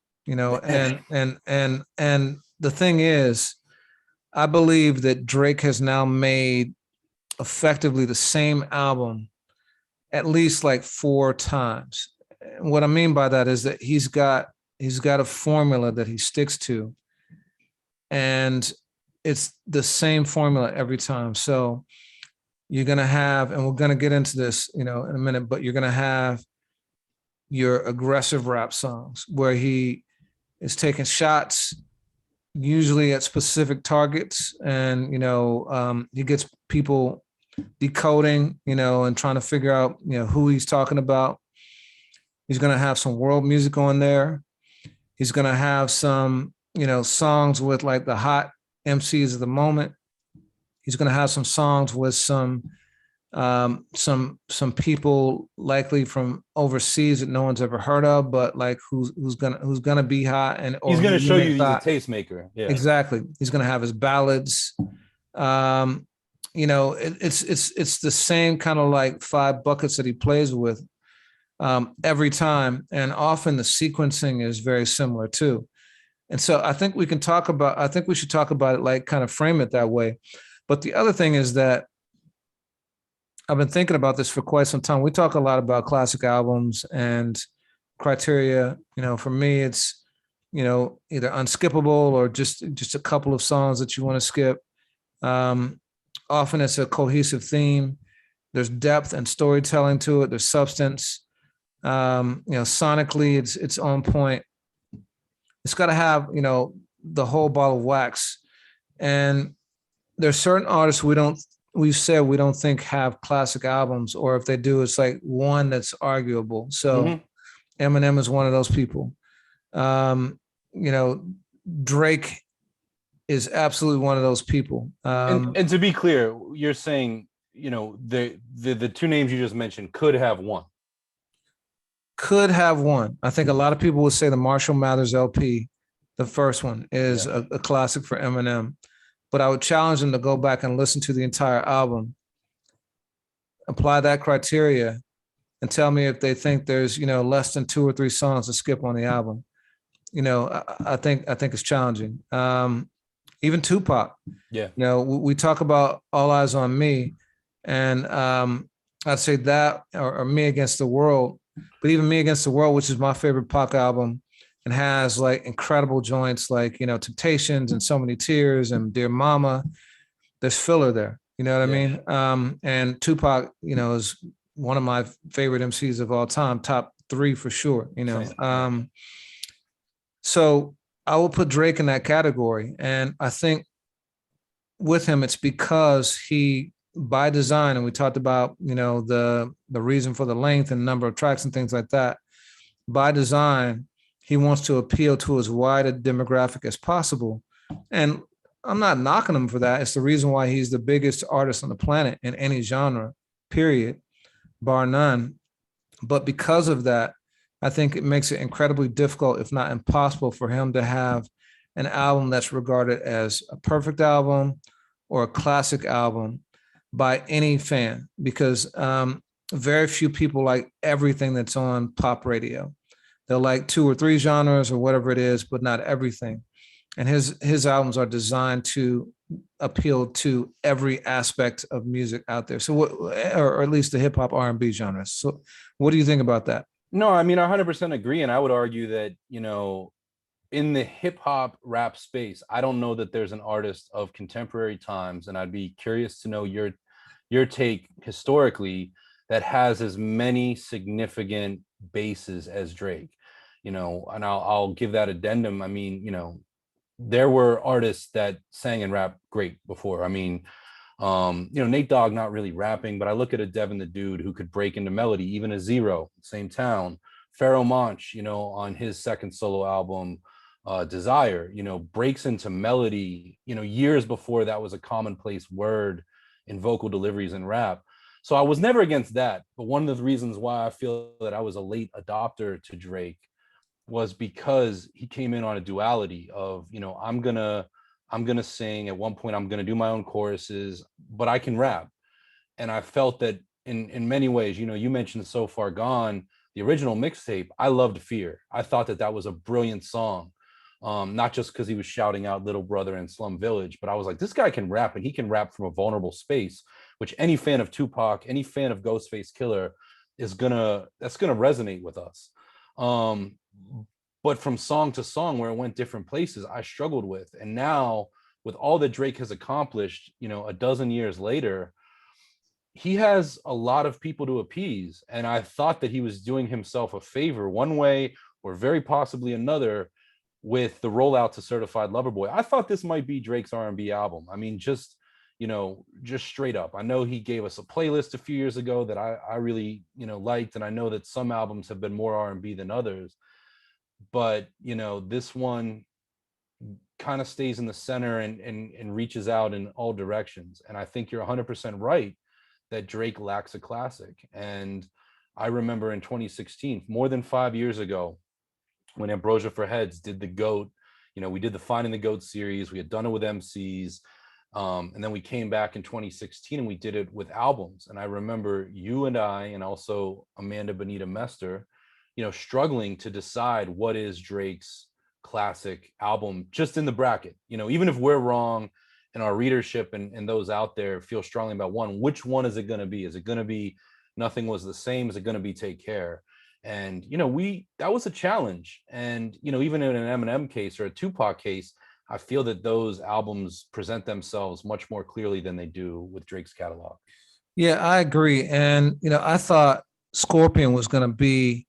and the thing is, I believe that Drake has now made effectively the same album at least like 4 times. What I mean by that is that he's got a formula that he sticks to, and it's the same formula every time. So you're going to have, and we're going to get into this, in a minute, but you're going to have your aggressive rap songs where he is taking shots, usually at specific targets, and he gets people decoding, and trying to figure out who he's talking about. He's going to have some world music on there. He's going to have some songs with like the hot MCs of the moment. He's going to have some songs with some some people likely from overseas that no one's ever heard of, but like who's gonna be hot and He's or gonna who show you makes he's a hot. tastemaker. Yeah. Exactly. He's gonna have his ballads. Um, it's the same kind of like five buckets that he plays with every time, and often the sequencing is very similar too. And so I think we should talk about it, like kind of frame it that way. But the other thing is that I've been thinking about this for quite some time. We talk a lot about classic albums and criteria. For me, it's either unskippable or just a couple of songs that you want to skip. Um, Often it's a cohesive theme. There's depth and storytelling to it. There's substance. Sonically, it's on point. It's got to have the whole ball of wax. And there's certain artists we've said we don't think have classic albums, or if they do, it's like one that's arguable. So Mm-hmm. Eminem is one of those people. Um, you know, Drake is absolutely one of those people. And to be clear, you're saying, the two names you just mentioned could have won. Could have one. I think a lot of people would say the Marshall Mathers LP, the first one, is Yeah. a classic for Eminem. But I would challenge them to go back and listen to the entire album, apply that criteria, and tell me if they think there's less than two or three songs to skip on the album. I think it's challenging. Even Tupac. Yeah. We talk about All Eyes on Me, and I'd say that or Me Against the World. But even Me Against the World, which is my favorite Pac album, and has like incredible joints like Temptations and So Many Tears and Dear Mama. There's filler there. You know what I Yeah. mean? And Tupac, is one of my favorite MCs of all time, top three for sure. So I will put Drake in that category, and I think with him, it's because he, by design, and we talked about the reason for the length and number of tracks and things like that. By design, he wants to appeal to as wide a demographic as possible, and I'm not knocking him for that. It's the reason why he's the biggest artist on the planet in any genre, period, bar none. But because of that, I think it makes it incredibly difficult, if not impossible, for him to have an album that's regarded as a perfect album or a classic album by any fan, because very few people like everything that's on pop radio. They'll like two or three genres or whatever it is, but not everything. And his albums are designed to appeal to every aspect of music out there. So, or at least the hip hop R&B genres. So, what do you think about that? No, I mean, I 100% agree. And I would argue that, in the hip hop rap space, I don't know that there's an artist of contemporary times, and I'd be curious to know your take historically, that has as many significant bases as Drake. And I'll give that addendum. I mean, there were artists that sang and rap great before. I mean, Nate Dogg not really rapping, but I look at a Devin the Dude who could break into melody, even a Zero, same town. Pharoah Monch, on his second solo album, Desire, breaks into melody, years before that was a commonplace word in vocal deliveries and rap. So I was never against that. But one of the reasons why I feel that I was a late adopter to Drake was because he came in on a duality of, I'm gonna sing. At one point, I'm gonna do my own choruses, but I can rap. And I felt that in many ways, you mentioned So Far Gone, the original mixtape. I loved Fear. I thought that was a brilliant song. Not just because he was shouting out Little Brother and Slum Village, but I was like, this guy can rap, and he can rap from a vulnerable space, which any fan of Tupac, any fan of Ghostface Killer that's gonna resonate with us. But from song to song, where it went different places, I struggled with. And now, with all that Drake has accomplished, a dozen years later, he has a lot of people to appease. And I thought that he was doing himself a favor one way or very possibly another with the rollout to Certified Lover Boy. I thought this might be Drake's R&B album. I mean, just straight up. I know he gave us a playlist a few years ago that I really, liked. And I know that some albums have been more R&B than others. But, this one kind of stays in the center and reaches out in all directions. And I think you're 100% right that Drake lacks a classic. And I remember in 2016, more than 5 years ago, when Ambrosia for Heads did the GOAT, we did the Finding the GOAT series, we had done it with MCs. And then we came back in 2016 and we did it with albums. And I remember you and I, and also Amanda Benita Mester, struggling to decide what is Drake's classic album just in the bracket. Even if we're wrong and our readership and those out there feel strongly about one, which one is it going to be? Is it going to be Nothing Was the Same? Is it going to be Take Care? And, that was a challenge. And, even in an Eminem case or a Tupac case, I feel that those albums present themselves much more clearly than they do with Drake's catalog. Yeah, I agree. And, I thought Scorpion was going to be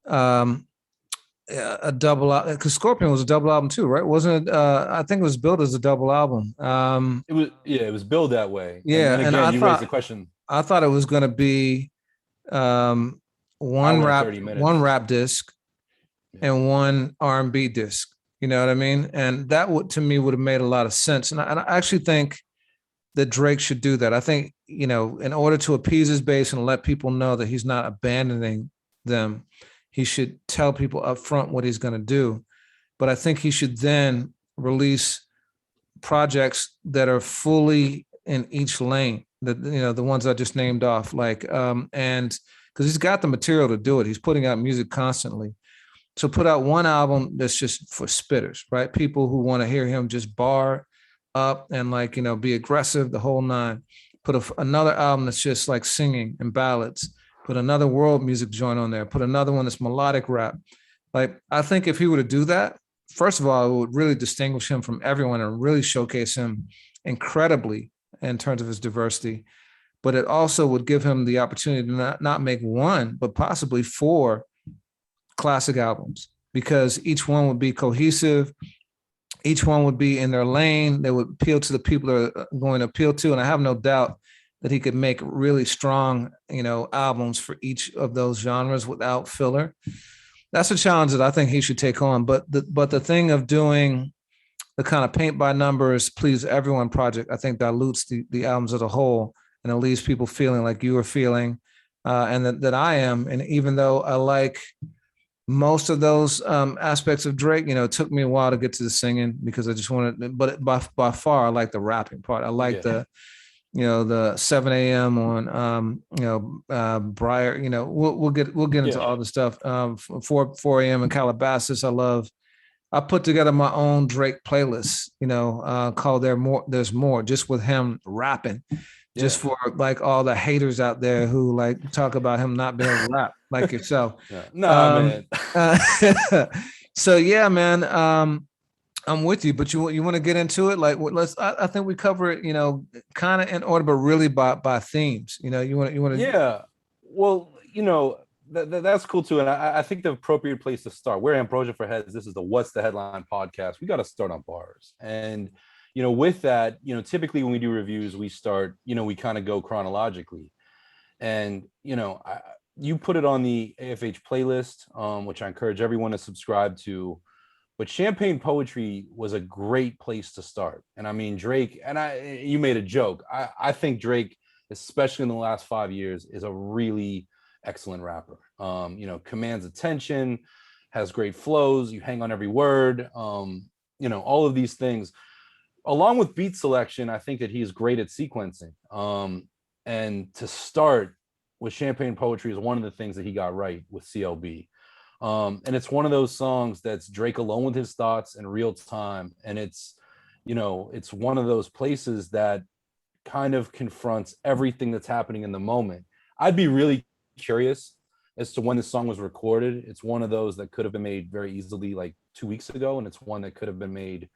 a double album, because Scorpion was a double album too, right? Wasn't it? I think it was billed as a double album. It was billed that way. Yeah. And again, you raised the question. I thought it was going to be one rap disc and one R&B disc. You know what I mean? And that to me would have made a lot of sense. And I actually think that Drake should do that. I think, in order to appease his base and let people know that he's not abandoning them, he should tell people up front what he's going to do. But I think he should then release projects that are fully in each lane, the ones I just named off, and because he's got the material to do it. He's putting out music constantly. So put out one album that's just for spitters, right? People who want to hear him just bar up and be aggressive, the whole nine. Put another album that's just like singing and ballads. Put another world music joint on there. Put another one that's melodic rap. I think if he were to do that, first of all, it would really distinguish him from everyone and really showcase him incredibly in terms of his diversity. But it also would give him the opportunity to not make one, but possibly 4 classic albums, because each one would be cohesive. Each one would be in their lane. They would appeal to the people they're going to appeal to. And I have no doubt that he could make really strong, albums for each of those genres without filler. That's a challenge that I think he should take on. But the thing of doing the kind of paint by numbers, please everyone project, I think dilutes the albums as a whole, and it leaves people feeling like you are feeling, and that I am. And even though I like most of those aspects of Drake, it took me a while to get to the singing because I just wanted, but by far I like the rapping part. I like the 7 a.m. on Briar. We'll get into all the stuff. 4 a.m. in Calabasas. I put together my own Drake playlist, called There's More, just with him rapping. Just for all the haters out there who talk about him not being able to rap like yourself. Man. So yeah, man, I'm with you, but you want to get into it? I think we cover it, kind of in order, but really by themes. You want to. Yeah. Well, that's cool too, and I think the appropriate place to start. We're Ambrosia for Heads. This is the What's the Headline podcast. We got to start on bars, and with that, typically when we do reviews, we start, we kind of go chronologically. And, you put it on the AFH playlist, which I encourage everyone to subscribe to. But Champagne Poetry was a great place to start. And I mean, Drake, and you made a joke. I think Drake, especially in the last 5 years, is a really excellent rapper. Commands attention, has great flows. You hang on every word, all of these things. Along with beat selection, I think that he's great at sequencing. And to start with Champagne Poetry is one of the things that he got right with CLB. And it's one of those songs that's Drake alone with his thoughts in real time. And it's one of those places that kind of confronts everything that's happening in the moment. I'd be really curious as to when this song was recorded. It's one of those that could have been made very easily 2 weeks ago. And it's one that could have been made,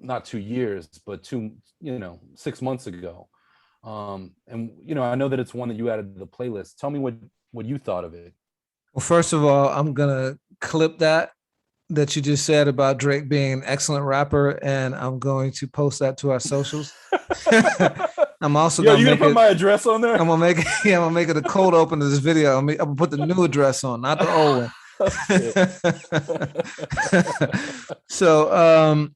not 2 years, but 6 months ago. And I know that it's one that you added to the playlist. Tell me what you thought of it. Well, first of all, I'm gonna clip that you just said about Drake being an excellent rapper, and I'm going to post that to our socials. I'm also gonna put my address on there. I'm gonna make it a cold open to this video. I'm gonna put the new address on, not the old one. So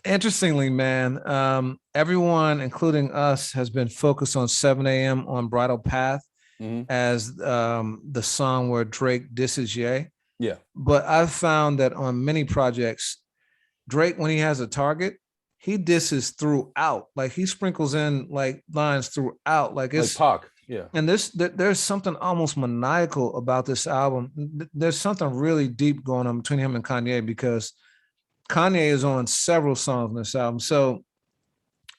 Interestingly, man, everyone, including us, has been focused on 7 a.m. on Bridal Path Mhm. as the song where Drake disses Ye. Yeah. But I've found that on many projects, Drake, when he has a target, he disses throughout. Like he sprinkles in like lines throughout. Like Like it's Pac. Yeah. and there's something almost maniacal about this album. There's something really deep going on between him and Kanye because Kanye is on several songs on this album. So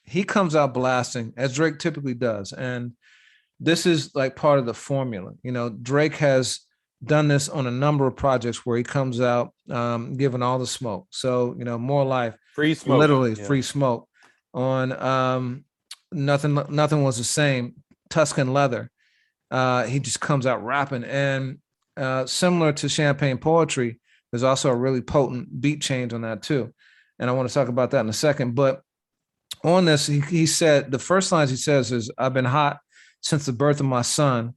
he comes out blasting as Drake typically does. And this is like part of the formula. You know, Drake has done this on a number of projects where he comes out giving all the smoke. So, you know, More Life, Free smoke. literally Yeah. free smoke. On Nothing Was the Same, Tuscan Leather. He just comes out rapping. And similar to Champagne Poetry, there's also a really potent beat change on that too. And I want to talk about that in a second. But on this, he said the first lines he says is, "I've been hot since the birth of my son."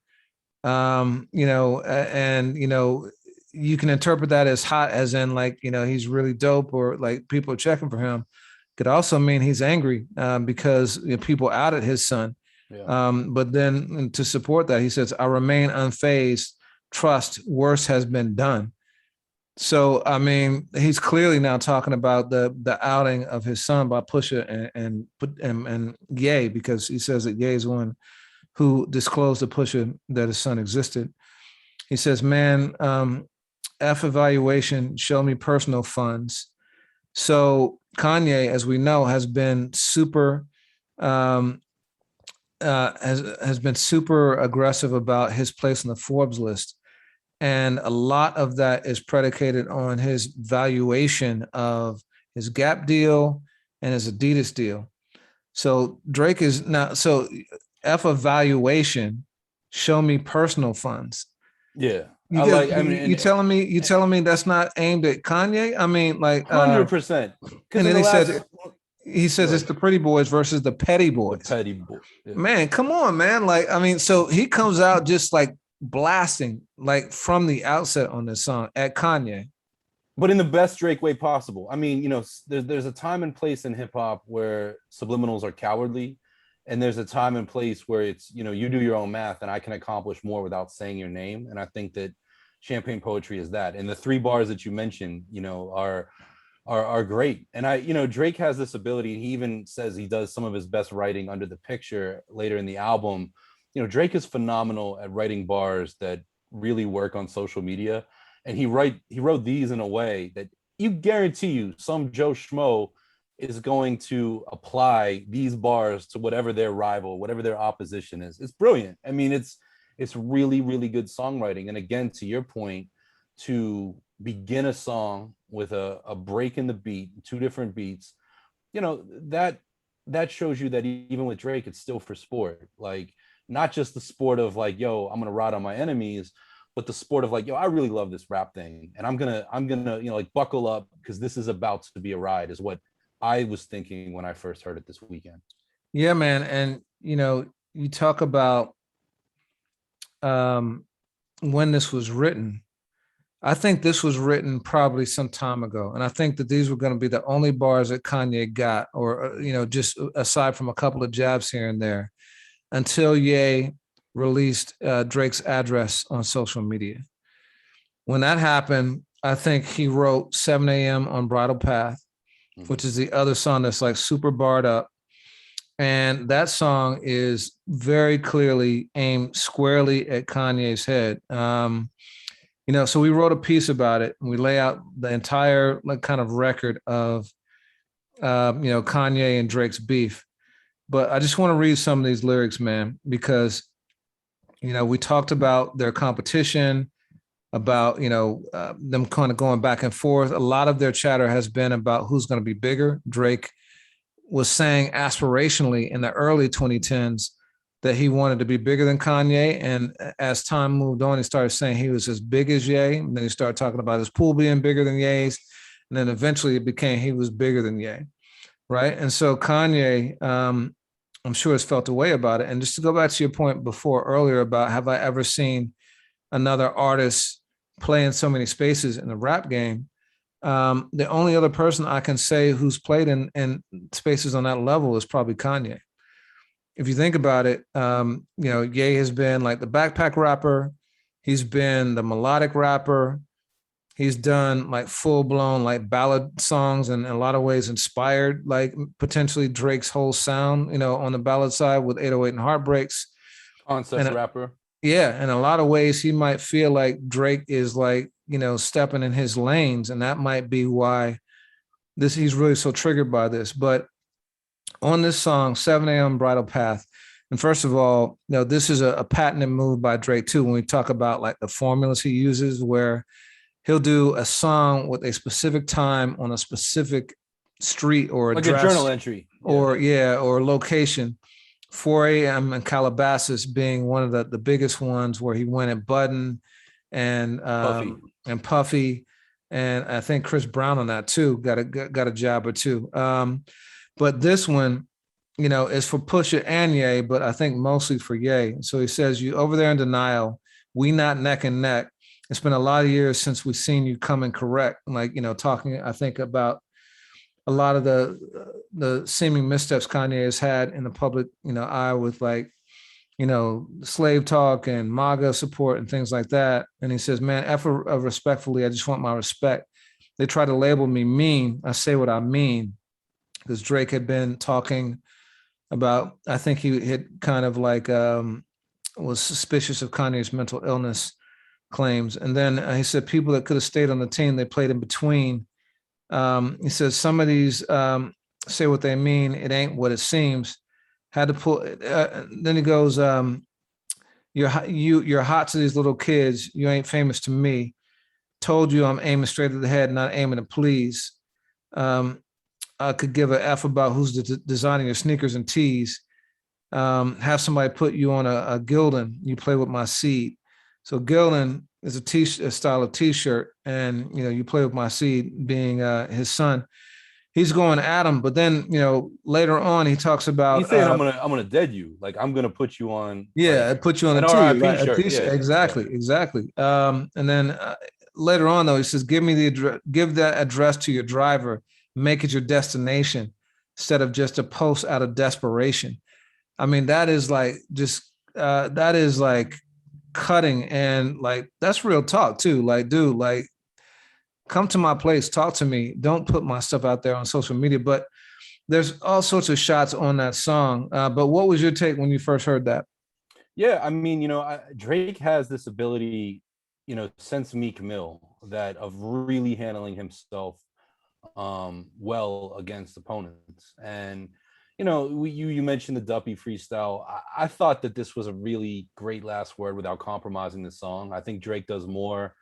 You know, and you know, you can interpret that as hot as in like, you know, he's really dope or like people are checking for him. Could also mean he's angry because you know, people outed his son. Yeah. But then to support that, he says, "I remain unfazed. Trust, worse has been done." So I mean, he's clearly now talking about the outing of his son by Pusha and Ye, because he says that Ye is one who disclosed to Pusha that his son existed. He says, "Man, F evaluation, show me personal funds." So Kanye, as we know, has been super has been super aggressive about his place on the Forbes list. And a lot of that is predicated on his valuation of his Gap deal and his Adidas deal. So Drake is now, so F evaluation, show me personal funds. Yeah. You I guys, like, I mean, you telling me that's not aimed at Kanye? I mean, like, 100%. and Because in then the last, he says it's the pretty boys versus the petty the boys. petty boy. Yeah. Man, come on, man. Like, I mean, so he comes out just like blasting, like from the outset on this song at Kanye. But in the best Drake way possible. I mean, you know, there's a time and place in hip hop where subliminals are cowardly, and there's a time and place where it's, you know, you do your own math and I can accomplish more without saying your name. And I think that Champagne Poetry is that. And the three bars that you mentioned, you know, are great. And I, you know, Drake has this ability. He even says he does some of his best writing under the picture later in the album. You know, Drake is phenomenal at writing bars that really work on social media. And he wrote these in a way that you guarantee you some Joe Schmo is going to apply these bars to whatever their rival, whatever their opposition is. It's brilliant. I mean, it's really, really good songwriting. And again, to your point, to begin a song with a break in the beat, two different beats, you know, that shows you that even with Drake, it's still for sport. Like, not just the sport of like, yo, I'm gonna ride on my enemies, but the sport of like, yo, I really love this rap thing, and I'm gonna, you know, like buckle up because this is about to be a ride, is what I was thinking when I first heard it this weekend. Yeah, man. And you know, you talk about when this was written. I think this was written probably some time ago, and I think that these were going to be the only bars that Kanye got, or you know, just aside from a couple of jabs here and there, until Ye released Drake's address on social media. When that happened, I think he wrote 7 a.m. on Bridal Path, which is the other song that's like super barred up. And that song is very clearly aimed squarely at Kanye's head. You know, so we wrote a piece about it, and we lay out the entire like kind of record of, you know, Kanye and Drake's beef. But I just want to read some of these lyrics, man, because, you know, we talked about their competition, about, you know, them kind of going back and forth. A lot of their chatter has been about who's going to be bigger. Drake was saying aspirationally in the early 2010s that he wanted to be bigger than Kanye. And as time moved on, he started saying he was as big as Ye. And then he started talking about his pool being bigger than Ye's. And then eventually it became he was bigger than Ye. Right. And so Kanye, I'm sure has felt a way about it. And just to go back to your point before earlier about have I ever seen another artist play in so many spaces in the rap game? The only other person I can say who's played in spaces on that level is probably Kanye. If you think about it, Ye has been like the backpack rapper. He's been the melodic rapper. He's done like full blown like ballad songs and in a lot of ways inspired like potentially Drake's whole sound, on the ballad side with 808 and Heartbreaks. Concepts And rapper. yeah, in a lot of ways, he might feel like Drake is like, stepping in his lanes. And that might be why he's really so triggered by this. But on this song, 7 a.m. Bridal Path, and first of all, this is a patented move by Drake too. When we talk about like the formulas he uses, where he'll do a song with a specific time on a specific street or like a address, journal entry, or location. 4 a.m. in Calabasas being one of the biggest ones, where he went at Budden and Puffy, and I think Chris Brown on that too got a job or two. But this one, is for Pusha and Ye, but I think mostly for Ye. So he says, "You over there in denial, we not neck and neck. It's been a lot of years since we've seen you come and correct." Like, talking, I think, about a lot of the seeming missteps Kanye has had in the public, eye with like, slave talk and MAGA support and things like that. And he says, "Man, respectfully, I just want my respect. They try to label me mean. I say what I mean." Because Drake had been talking about, I think he had kind of like was suspicious of Kanye's mental illness claims. And then he said people that could have stayed on the team, they played in between. He says some of these say what they mean. It ain't what it seems. Had to pull. Then he goes, "You're hot to these little kids. You ain't famous to me. Told you I'm aiming straight at the head, not aiming to please. I could give a F about who's designing your sneakers and tees. Have somebody put you on a Gildan. You play with my seed." So Gildan is a style of t-shirt, and you play with my seed being his son. He's going at him, but then later on he talks about he's saying I'm gonna dead you, like I'm gonna put you on, like, put you on an a tee, RIP right? shirt. Exactly. And then later on though he says, give that address to your driver, make it your destination instead of just a post out of desperation. I mean, that is like that is like cutting, and like that's real talk too. Like, dude, like come to my place, talk to me. Don't put my stuff out there on social media. But there's all sorts of shots on that song. But what was your take when you first heard that? Yeah, I mean, Drake has this ability, since Meek Mill, that of really handling himself well against opponents. And you mentioned the Duppy freestyle. I thought that this was a really great last word without compromising the song. I think Drake does more,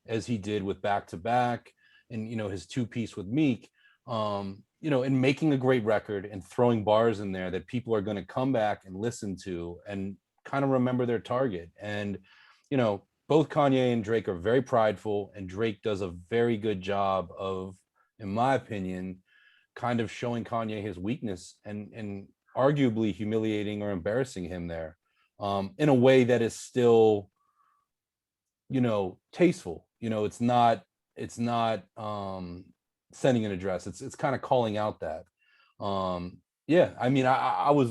as he did with Back to Back and his two-piece with Meek, in making a great record and throwing bars in there that people are going to come back and listen to and kind of remember their target. And both Kanye and Drake are very prideful, and Drake does a very good job of, in my opinion, kind of showing Kanye his weakness and arguably humiliating or embarrassing him there, in a way that is still, tasteful. It's not sending an address. It's kind of calling out that. Yeah, I mean,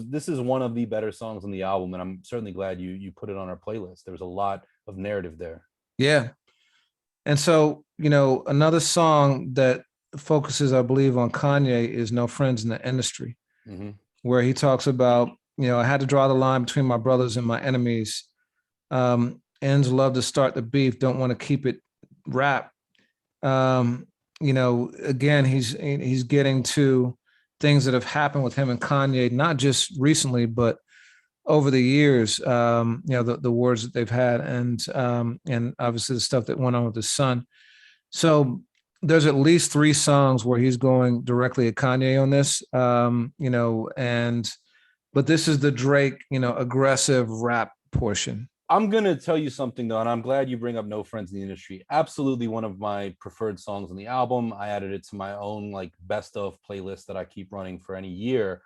this is one of the better songs on the album, and I'm certainly glad you put it on our playlist. There was a lot of narrative there. Yeah. And so, another song that focuses, I believe, on Kanye is No Friends in the Industry, where he talks about, I had to draw the line between my brothers and my enemies. Ends love to start the beef, don't want to keep it rap. Again, he's getting to things that have happened with him and Kanye, not just recently, but over the years, the wars that they've had, and obviously the stuff that went on with his son. So there's at least 3 songs where he's going directly at Kanye on this, but this is the Drake, aggressive rap portion. I'm going to tell you something, though, and I'm glad you bring up No Friends in the Industry. Absolutely one of my preferred songs on the album. I added it to my own best of playlist that I keep running for any year.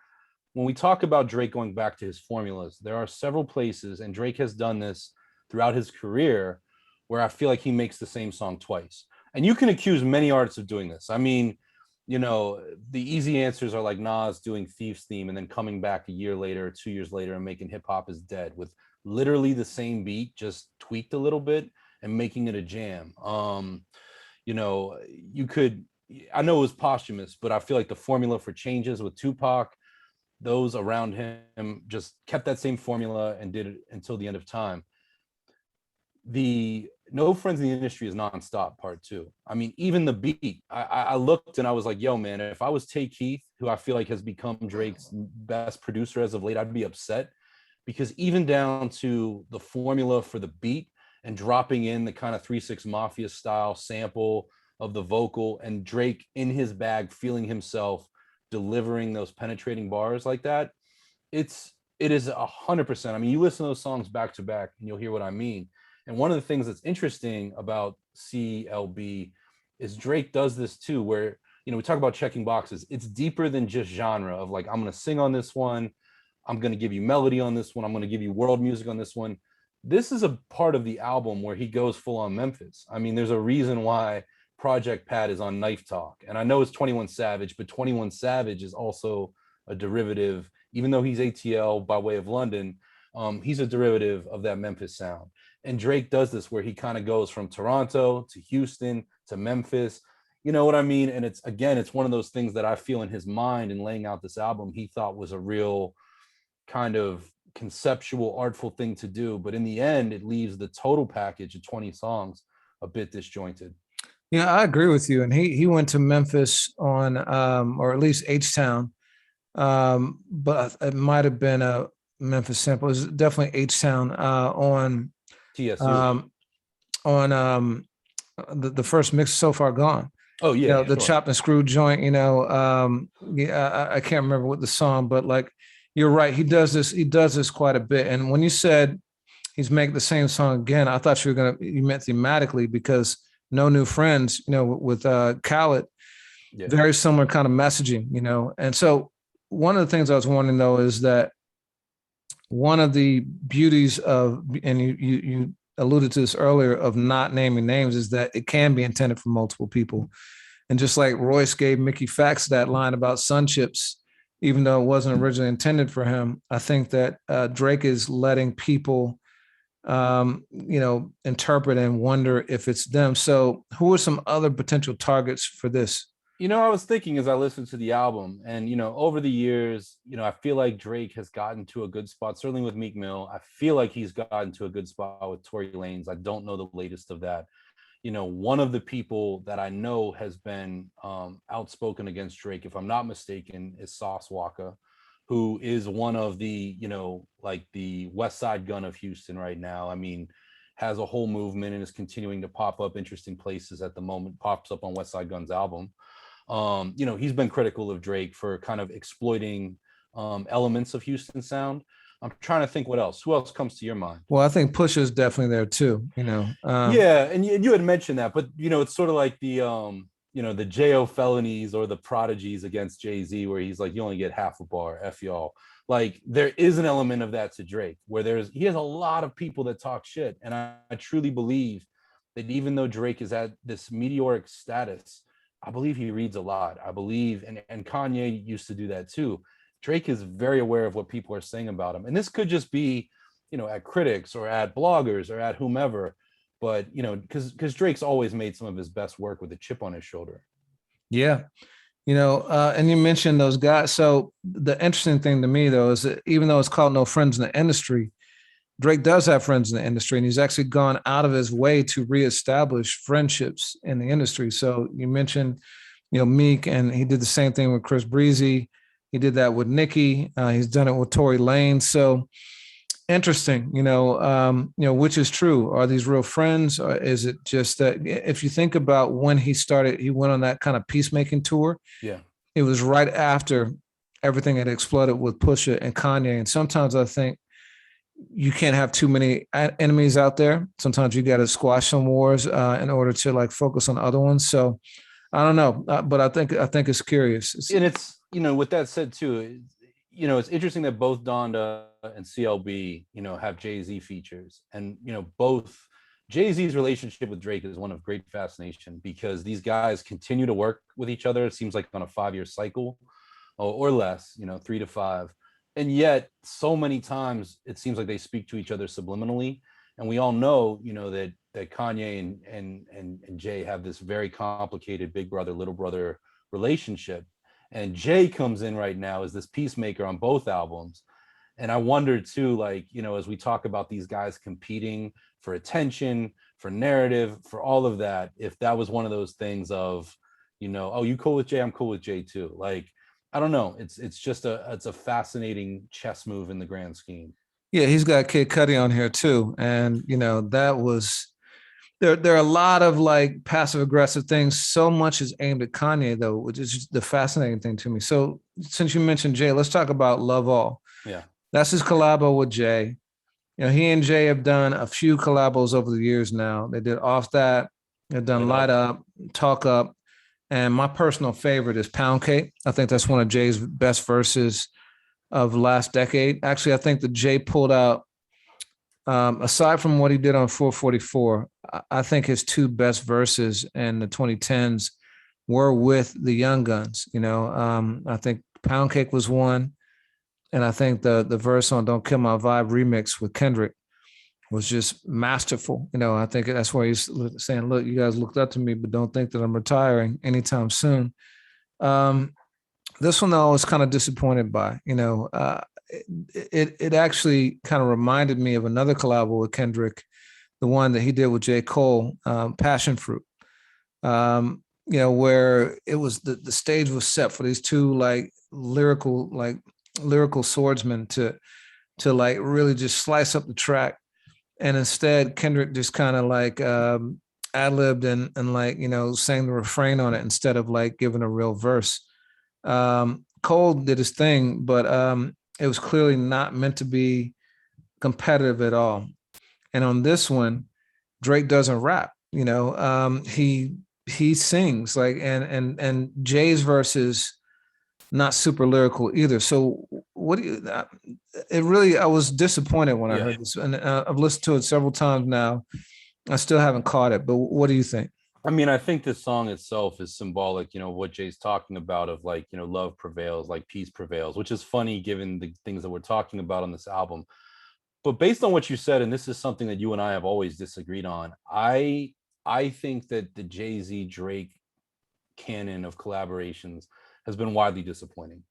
When we talk about Drake going back to his formulas, there are several places, and Drake has done this throughout his career, where I feel like he makes the same song twice. And you can accuse many artists of doing this. I mean, the easy answers are like Nas doing Thief's theme and then coming back a year later, 2 years later, and making Hip Hop Is Dead with literally the same beat, just tweaked a little bit and making it a jam. You could, I know it was posthumous, but I feel like the formula for changes with Tupac, those around him just kept that same formula and did it until the end of time. The No Friends in the Industry is nonstop part two. I mean, even the beat, I looked and I was like, yo, man, if I was Tay Keith, who I feel like has become Drake's best producer as of late, I'd be upset, because even down to the formula for the beat and dropping in the kind of 3-6 Mafia style sample of the vocal and Drake in his bag, feeling himself delivering those penetrating bars like that, it is 100%. I mean, you listen to those songs back to back and you'll hear what I mean. And one of the things that's interesting about CLB is Drake does this too, where, we talk about checking boxes. It's deeper than just genre of like, I'm going to sing on this one, I'm going to give you melody on this one, I'm going to give you world music on this one. This is a part of the album where he goes full on Memphis. I mean, there's a reason why Project Pat is on Knife Talk. And I know it's 21 Savage, but 21 Savage is also a derivative, even though he's ATL by way of London, he's a derivative of that Memphis sound. And Drake does this where he kind of goes from Toronto to Houston to Memphis. You know what I mean? And it's one of those things that I feel in his mind in laying out this album, he thought was a real kind of conceptual, artful thing to do. But in the end, it leaves the total package of 20 songs a bit disjointed. Yeah, I agree with you. And he went to Memphis on, or at least H-Town, but it might have been a Memphis sample. It was definitely H-Town on TSU. On the first mix, So Far Gone. Oh yeah, the chopped and screwed joint. I can't remember what the song, but like you're right, he does this quite a bit. And when you said he's making the same song again, I thought you meant thematically, because No New Friends, with Khaled, very similar kind of messaging, and so one of the things I was wondering though is that one of the beauties of, and you alluded to this earlier, of not naming names, is that it can be intended for multiple people. And just like Royce gave Mickey Fax that line about sun chips, even though it wasn't originally intended for him, I think that Drake is letting people, interpret and wonder if it's them. So who are some other potential targets for this? I was thinking as I listened to the album, and over the years, I feel like Drake has gotten to a good spot, certainly with Meek Mill. I feel like he's gotten to a good spot with Tory Lanez. I don't know the latest of that. One of the people that I know has been outspoken against Drake, if I'm not mistaken, is Sauce Walka, who is one of the, like the West Side Gun of Houston right now. I mean, has a whole movement and is continuing to pop up interesting places at the moment, pops up on West Side Gun's album. He's been critical of Drake for kind of exploiting elements of Houston sound. I'm trying to think who else comes to your mind? Well, I think Pusha's definitely there too, yeah. And you had mentioned that, but it's sort of like the J.O. felonies or the prodigies against Jay-Z, where he's like, you only get half a bar, F y'all. Like there is an element of that to Drake, where he has a lot of people that talk shit. And I truly believe that even though Drake is at this meteoric status, I believe he reads a lot. I believe, and Kanye used to do that too. Drake is very aware of what people are saying about him. And this could just be, at critics or at bloggers or at whomever, but, because Drake's always made some of his best work with a chip on his shoulder. Yeah. And you mentioned those guys. So the interesting thing to me though, is that even though it's called No Friends in the Industry, Drake does have friends in the industry, and he's actually gone out of his way to reestablish friendships in the industry. So you mentioned, Meek, and he did the same thing with Chris Breezy. He did that with Nicki. He's done it with Tory Lanez. So interesting, which is true. Are these real friends, or is it just that? If you think about when he started, he went on that kind of peacemaking tour. Yeah, it was right after everything had exploded with Pusha and Kanye. And sometimes I think you can't have too many enemies out there. Sometimes you got to squash some wars in order to like focus on other ones. So I don't know, but I think it's curious. And it's, with that said too, it's interesting that both Donda and CLB, have Jay-Z features, and both Jay-Z's relationship with Drake is one of great fascination because these guys continue to work with each other. It seems like on a 5-year cycle or less, 3 to 5. And yet so many times it seems like they speak to each other subliminally. And we all know, that Kanye and Jay have this very complicated big brother, little brother relationship. And Jay comes in right now as this peacemaker on both albums. And I wonder too, like, as we talk about these guys competing for attention, for narrative, for all of that, if that was one of those things of, oh, you cool with Jay, I'm cool with Jay too. Like, I don't know. It's just it's a fascinating chess move in the grand scheme. Yeah, he's got Kid Cudi on here too. And that was there are a lot of like passive aggressive things. So much is aimed at Kanye though, which is the fascinating thing to me. So since you mentioned Jay, let's talk about Love All. Yeah. That's his collabo with Jay. He and Jay have done a few collabos over the years now. They did Off That, they've done Light Up, Talk Up. And my personal favorite is Pound Cake. I think that's one of Jay's best verses of last decade. Actually, I think that Jay pulled out, aside from what he did on 444, I think his two best verses in the 2010s were with the Young Guns. I think Pound Cake was one. And I think the verse on Don't Kill My Vibe remix with Kendrick was just masterful. I think that's where he's saying, look, you guys looked up to me, but don't think that I'm retiring anytime soon. This one, though, I was kind of disappointed by. It actually kind of reminded me of another collabo with Kendrick, the one that he did with J. Cole, Passion Fruit. Where it was the stage was set for these two lyrical swordsmen to like really just slice up the track. And instead Kendrick just kind of like ad-libbed and sang the refrain on it instead of like giving a real verse. Cole did his thing, but it was clearly not meant to be competitive at all. And on this one, Drake doesn't rap. He sings like and Jay's verses not super lyrical either. So what do you? I was disappointed when I heard this, and I've listened to it several times now. I still haven't caught it, but what do you think? I mean, I think this song itself is symbolic, what Jay's talking about of like, love prevails, like peace prevails, which is funny given the things that we're talking about on this album. But based on what you said, and this is something that you and I have always disagreed on, I think that the Jay-Z Drake canon of collaborations has been widely disappointing.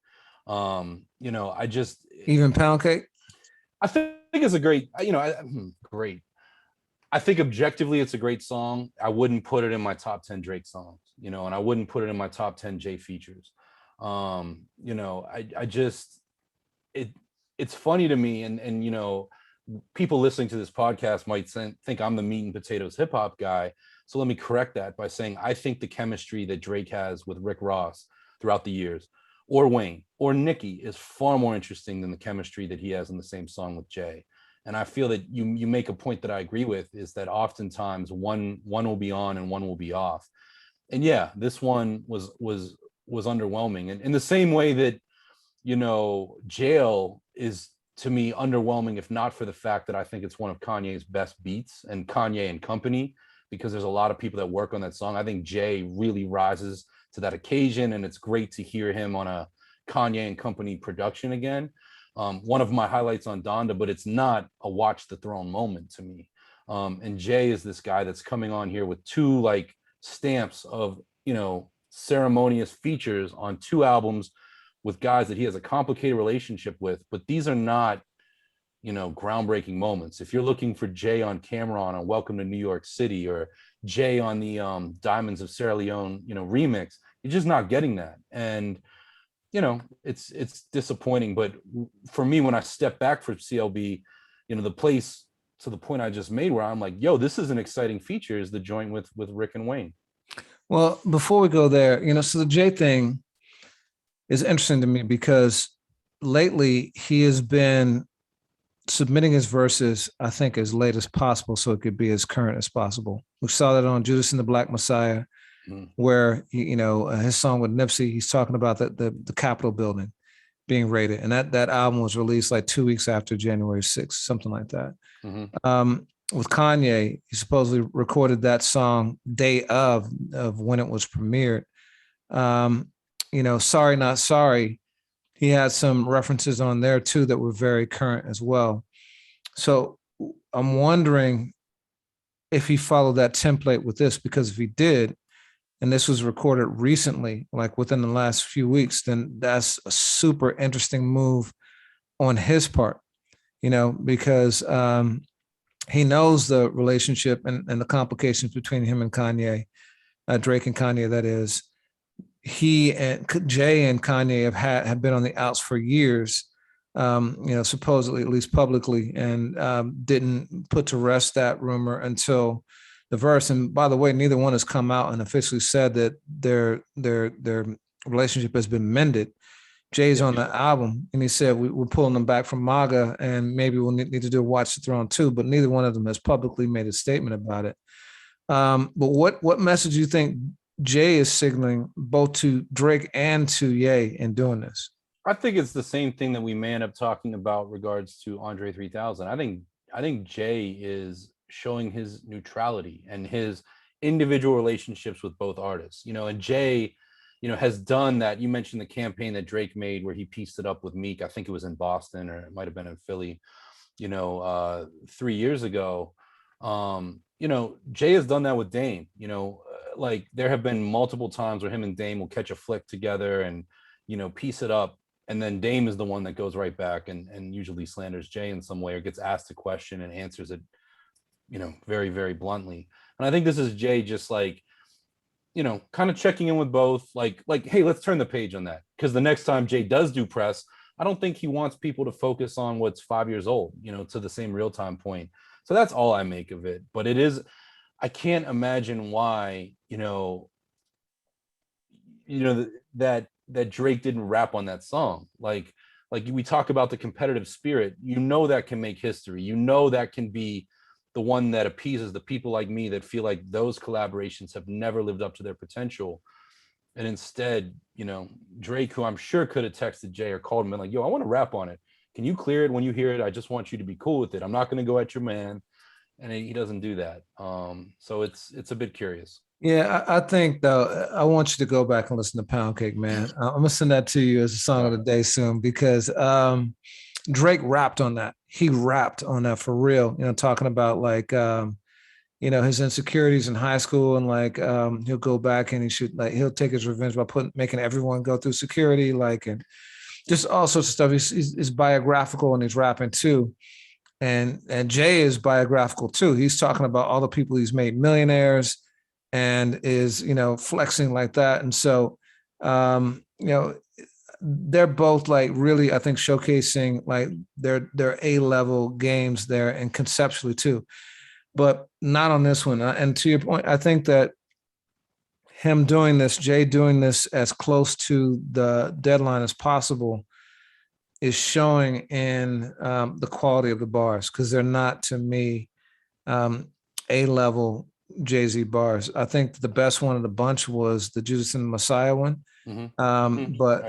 I just even Pound Cake. I think it's a great, great. I think objectively it's a great song. I wouldn't put it in my top 10 Drake songs, and I wouldn't put it in my top 10 Jay features. I just it's funny to me, and people listening to this podcast might think I'm the meat and potatoes hip hop guy. So let me correct that by saying I think the chemistry that Drake has with Rick Ross throughout the years, or Wayne, or Nicki, is far more interesting than the chemistry that he has in the same song with Jay. And I feel that you make a point that I agree with, is that oftentimes one will be on and one will be off. And yeah, this one was underwhelming. And in the same way that, Jail is to me underwhelming, if not for the fact that I think it's one of Kanye's best beats, and Kanye and Company, because there's a lot of people that work on that song. I think Jay really rises to that occasion, and it's great to hear him on a Kanye and Company production again. One of my highlights on Donda, but it's not a watch the throne moment to me. And Jay is this guy that's coming on here with two like stamps of, ceremonious features on two albums with guys that he has a complicated relationship with, but these are not, groundbreaking moments. If you're looking for Jay on Cameron on Welcome to New York City, or Jay on the Diamonds of Sierra Leone, remix, you're just not getting that. And, it's disappointing. But for me, when I step back from CLB, the place, to the point I just made, where I'm like, yo, this is an exciting feature, is the joint with Rick and Wayne. Well, before we go there, so the Jay thing is interesting to me because lately he has been submitting his verses, I think, as late as possible so it could be as current as possible. We saw that on Judas and the Black Messiah, where, his song with Nipsey, he's talking about the Capitol building being raided. And that album was released like 2 weeks after January 6th, something like that. with Kanye. He supposedly recorded that song day of when it was premiered. Um, Sorry Not Sorry. He had some references on there too that were very current as well. So I'm wondering if he followed that template with this, because if he did, and this was recorded recently, like within the last few weeks, then that's a super interesting move on his part, because he knows the relationship and the complications between him and Kanye, Drake and Kanye, that is. He and Jay and Kanye have been on the outs for years, supposedly, at least publicly, and didn't put to rest that rumor until the verse. And by the way, neither one has come out and officially said that their relationship has been mended. Jay's on the album, and he said we're pulling them back from MAGA, and maybe we'll need to do Watch the Throne too. But neither one of them has publicly made a statement about it. But what message do you think Jay is signaling both to Drake and to Ye in doing this? I think it's the same thing that we may end up talking about regards to Andre 3000. I think Jay is showing his neutrality and his individual relationships with both artists. And Jay, has done that. You mentioned the campaign that Drake made where he pieced it up with Meek. I think it was in Boston, or it might have been in Philly, 3 years ago. Jay has done that with Dame. Like there have been multiple times where him and Dame will catch a flick together and, piece it up. And then Dame is the one that goes right back and usually slanders Jay in some way, or gets asked a question and answers it, very, very bluntly. And I think this is Jay just like, kind of checking in with both, like, hey, let's turn the page on that. Because the next time Jay does do press, I don't think he wants people to focus on what's 5 years old, to the same real time point. So that's all I make of it. But it is, I can't imagine why, that Drake didn't rap on that song. Like we talk about the competitive spirit, that can make history. That can be the one that appeases the people like me that feel like those collaborations have never lived up to their potential. And instead, Drake, who I'm sure could have texted Jay or called him and like, yo, I want to rap on it. Can you clear it when you hear it? I just want you to be cool with it. I'm not going to go at your man. And he doesn't do that. So it's a bit curious. Yeah, I think though, I want you to go back and listen to Pound Cake, man. I'm gonna send that to you as a song of the day soon, because Drake rapped on that. He rapped on that for real, talking about like his insecurities in high school, and like he'll go back and he'll take his revenge by making everyone go through security, like, and just all sorts of stuff. He's biographical, and he's rapping too. And Jay is biographical too. He's talking about all the people he's made millionaires, and is flexing like that. And so they're both like really, I think, showcasing like their A-level games there, and conceptually too, but not on this one. And to your point, I think that Jay doing this as close to the deadline as possible, is showing in the quality of the bars, because they're not, to me, A-level Jay-Z bars. I think the best one of the bunch was the Judas and the Messiah one. But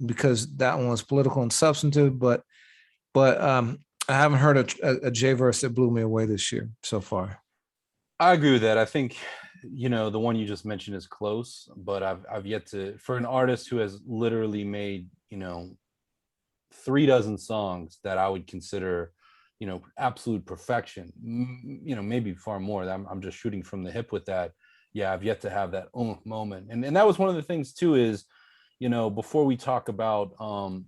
because that one was political and substantive, but I haven't heard a Jay verse that blew me away this year so far. I agree with that. I think, the one you just mentioned is close, but I've yet to, for an artist who has literally made, 36 songs that I would consider, absolute perfection, maybe far more. I'm just shooting from the hip with that. Yeah, I've yet to have that moment. And that was one of the things too, is, before we talk about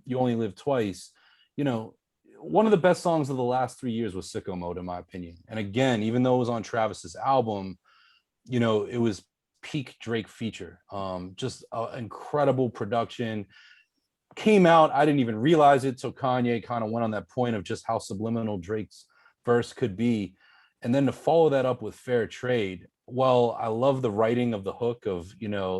You Only Live Twice, one of the best songs of the last 3 years was Sicko Mode, in my opinion. And again, even though it was on Travis's album, it was peak Drake feature. Just incredible production. Came out, I didn't even realize it till Kanye kind of went on that point of just how subliminal Drake's verse could be. And then to follow that up with Fair Trade, well, I love the writing of the hook of,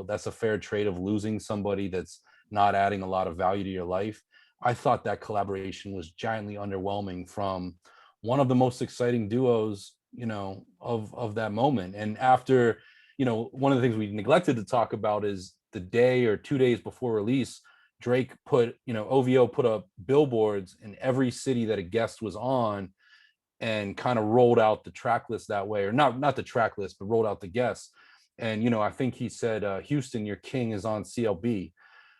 that's a fair trade of losing somebody that's not adding a lot of value to your life. I thought that collaboration was giantly underwhelming from one of the most exciting duos, of that moment. And after, one of the things we neglected to talk about is the day or 2 days before release, Drake put, OVO put up billboards in every city that a guest was on, and kind of rolled out the track list that way, or not the track list, but rolled out the guests. And I think he said, Houston, your king is on CLB,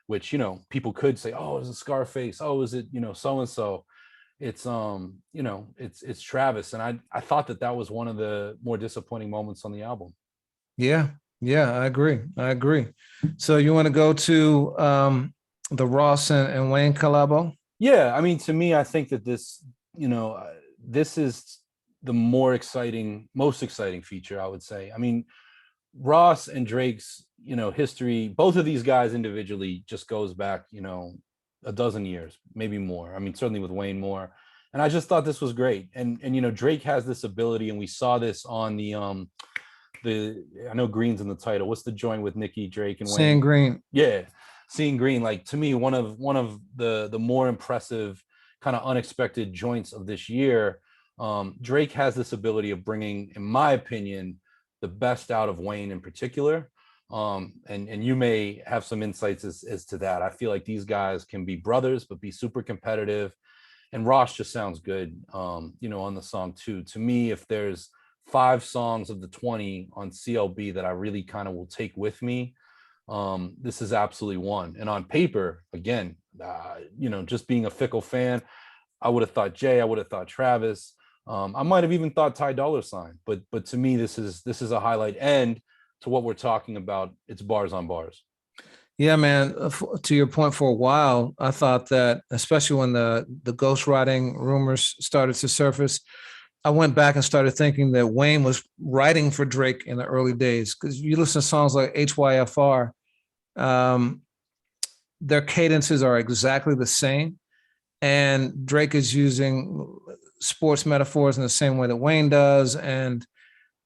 which people could say, oh, is it Scarface? Oh, is it so and so? It's it's Travis. And I thought that was one of the more disappointing moments on the album. Yeah, I agree. So you want to go to the Ross and Wayne collabo? Yeah, I mean, to me, I think that this is the most exciting feature, I would say. I mean, Ross and Drake's, history, both of these guys individually just goes back, a dozen years, maybe more. I mean, certainly with Wayne more. And I just thought this was great. And Drake has this ability, and we saw this on the I know Green's in the title. What's the joint with Nicki, Drake, and Wayne? Seeing Green. Yeah. Seeing Green, like, to me, one of the more impressive kind of unexpected joints of this year. Drake has this ability of bringing, in my opinion, the best out of Wayne in particular. And you may have some insights as to that. I feel like these guys can be brothers, but be super competitive. And Ross just sounds good, on the song too. To me, if there's 5 songs of the 20 on CLB that I really kind of will take with me, this is absolutely one. And on paper, again, just being a fickle fan, I would have thought Jay, I would have thought Travis. I might have even thought Ty Dolla $ign, but to me, this is a highlight. And to what we're talking about, it's bars on bars. Yeah, man. To your point, for a while, I thought that, especially when the ghostwriting rumors started to surface, I went back and started thinking that Wayne was writing for Drake in the early days. Because you listen to songs like HYFR, their cadences are exactly the same. And Drake is using sports metaphors in the same way that Wayne does. And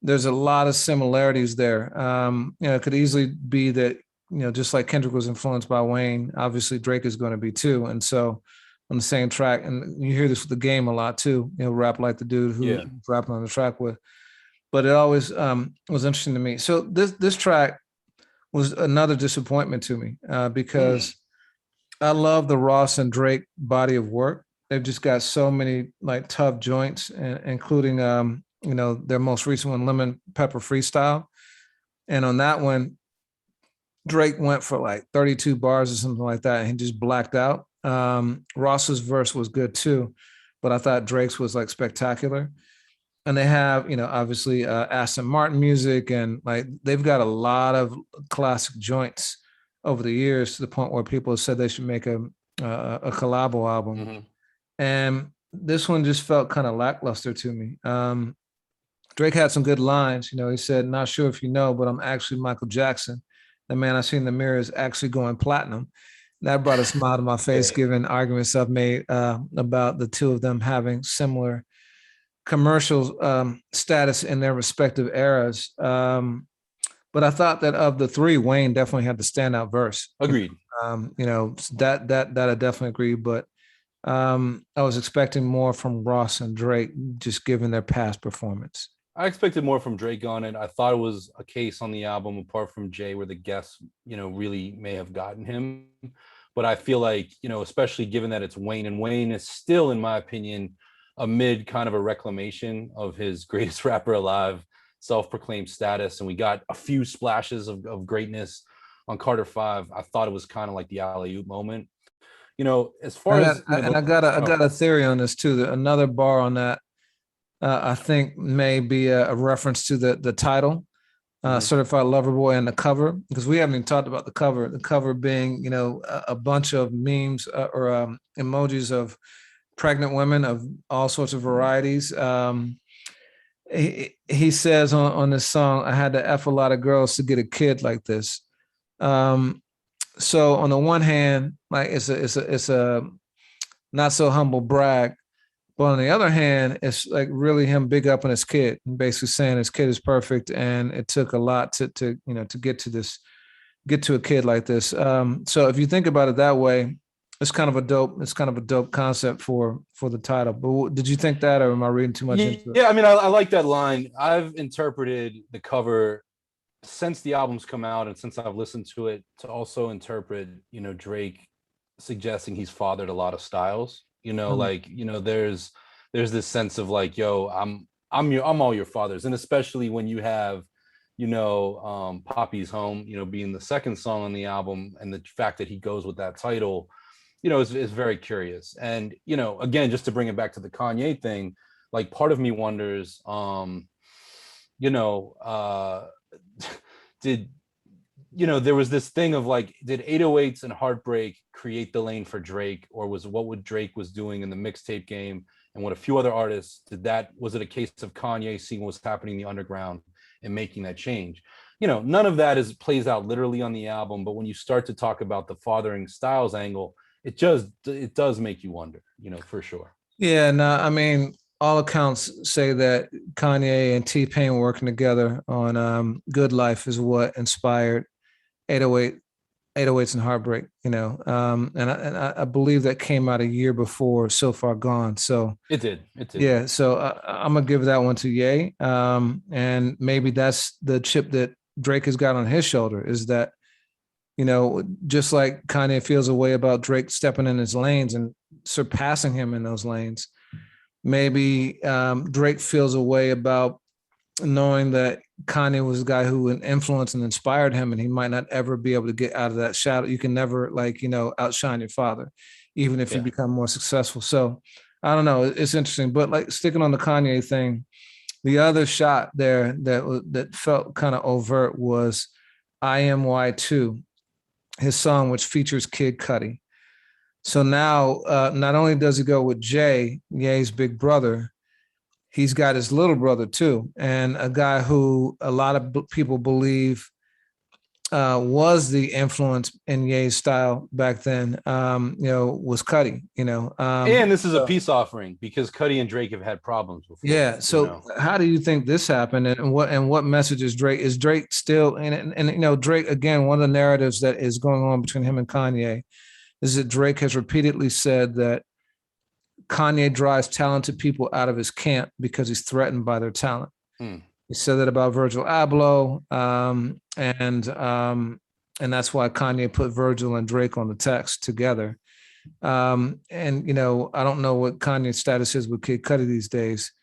there's a lot of similarities there. It could easily be that, just like Kendrick was influenced by Wayne, obviously Drake is going to be too. And so on the same track, and you hear this with The Game a lot too, rap like the dude who's rapping on the track with. But it always was interesting to me. So this track was another disappointment to me because I love the Ross and Drake body of work. They've just got so many like tough joints, including their most recent one, Lemon Pepper Freestyle. And on that one, Drake went for like 32 bars or something like that, and he just blacked out. Ross's verse was good too, but I thought Drake's was like spectacular. And they have, obviously Aston Martin music, and like they've got a lot of classic joints over the years, to the point where people have said they should make a collabo album. Mm-hmm. And this one just felt kind of lackluster to me. Drake had some good lines. He said, "Not sure if you know, but I'm actually Michael Jackson. The man I see in the mirror is actually going platinum." That brought a smile to my face, given arguments I've made about the two of them having similar commercial status in their respective eras. But I thought that of the three, Wayne definitely had the standout verse. Agreed. That I definitely agree. But I was expecting more from Ross and Drake, just given their past performance. I expected more from Drake on it. I thought it was a case on the album, apart from Jay, where the guests, really may have gotten him. But I feel like, especially given that it's Wayne, and Wayne is still, in my opinion, amid kind of a reclamation of his greatest rapper alive self-proclaimed status. And we got a few splashes of greatness on Carter 5. I thought it was kind of like the alley-oop moment. As far as I got a theory on this too. That another bar on that, I think, may be a reference to the title, Certified Lover Boy, and the cover, because we haven't even talked about the cover. The cover being, a bunch of memes or emojis of pregnant women of all sorts of varieties. He says on this song, "I had to F a lot of girls to get a kid like this." So on the one hand, like it's a not so humble brag, but on the other hand, it's like really him big up on his kid, and basically saying his kid is perfect, and it took a lot to get to a kid like this. So if you think about it that way, it's kind of a dope concept for the title. But did you think that, or am I reading too much into it? Yeah, I mean, I like that line. I've interpreted the cover since the album's come out, and since I've listened to it, to also interpret, Drake suggesting he's fathered a lot of styles. There's there's this sense of like, yo, I'm all your fathers. And especially when you have, Poppy's Home, being the second song on the album, and the fact that he goes with that title, is very curious. And, again, just to bring it back to the Kanye thing, like part of me wonders, you know, did there was this thing of like, did 808s and Heartbreak create the lane for Drake, or was what Drake was doing in the mixtape game and what a few other artists was it a case of Kanye seeing what's happening in the underground and making that change? None of that plays out literally on the album, but when you start to talk about the fathering styles angle, it does make you wonder, for sure. Yeah, no, I mean, all accounts say that Kanye and T-Pain working together on Good Life is what inspired 808, 808s and Heartbreak, and I believe that came out a year before So Far Gone. So it did. Yeah, so I'm gonna give that one to Ye, and maybe that's the chip that Drake has got on his shoulder, is that, just like Kanye feels a way about Drake stepping in his lanes and surpassing him in those lanes, maybe Drake feels a way about knowing that Kanye was a guy who influenced and inspired him, and he might not ever be able to get out of that shadow. You can never outshine your father, even if you become more successful. So I don't know. It's interesting, but like sticking on the Kanye thing, the other shot there that felt kind of overt was IMY2, his song, which features Kid Cudi. So now, not only does he go with Jay, Ye's big brother, he's got his little brother too, and a guy who a lot of people believe was the influence in Ye's style back then, was Cudi, and this is a peace offering because Cudi and Drake have had problems before. Yeah. So how do you think this happened, and what message is Drake? Is Drake still and Drake, again, one of the narratives that is going on between him and Kanye is that Drake has repeatedly said that Kanye drives talented people out of his camp because he's threatened by their talent. He said that about Virgil Abloh, and that's why Kanye put Virgil and Drake on the text together. And I don't know what Kanye's status is with Kid Cudi these days,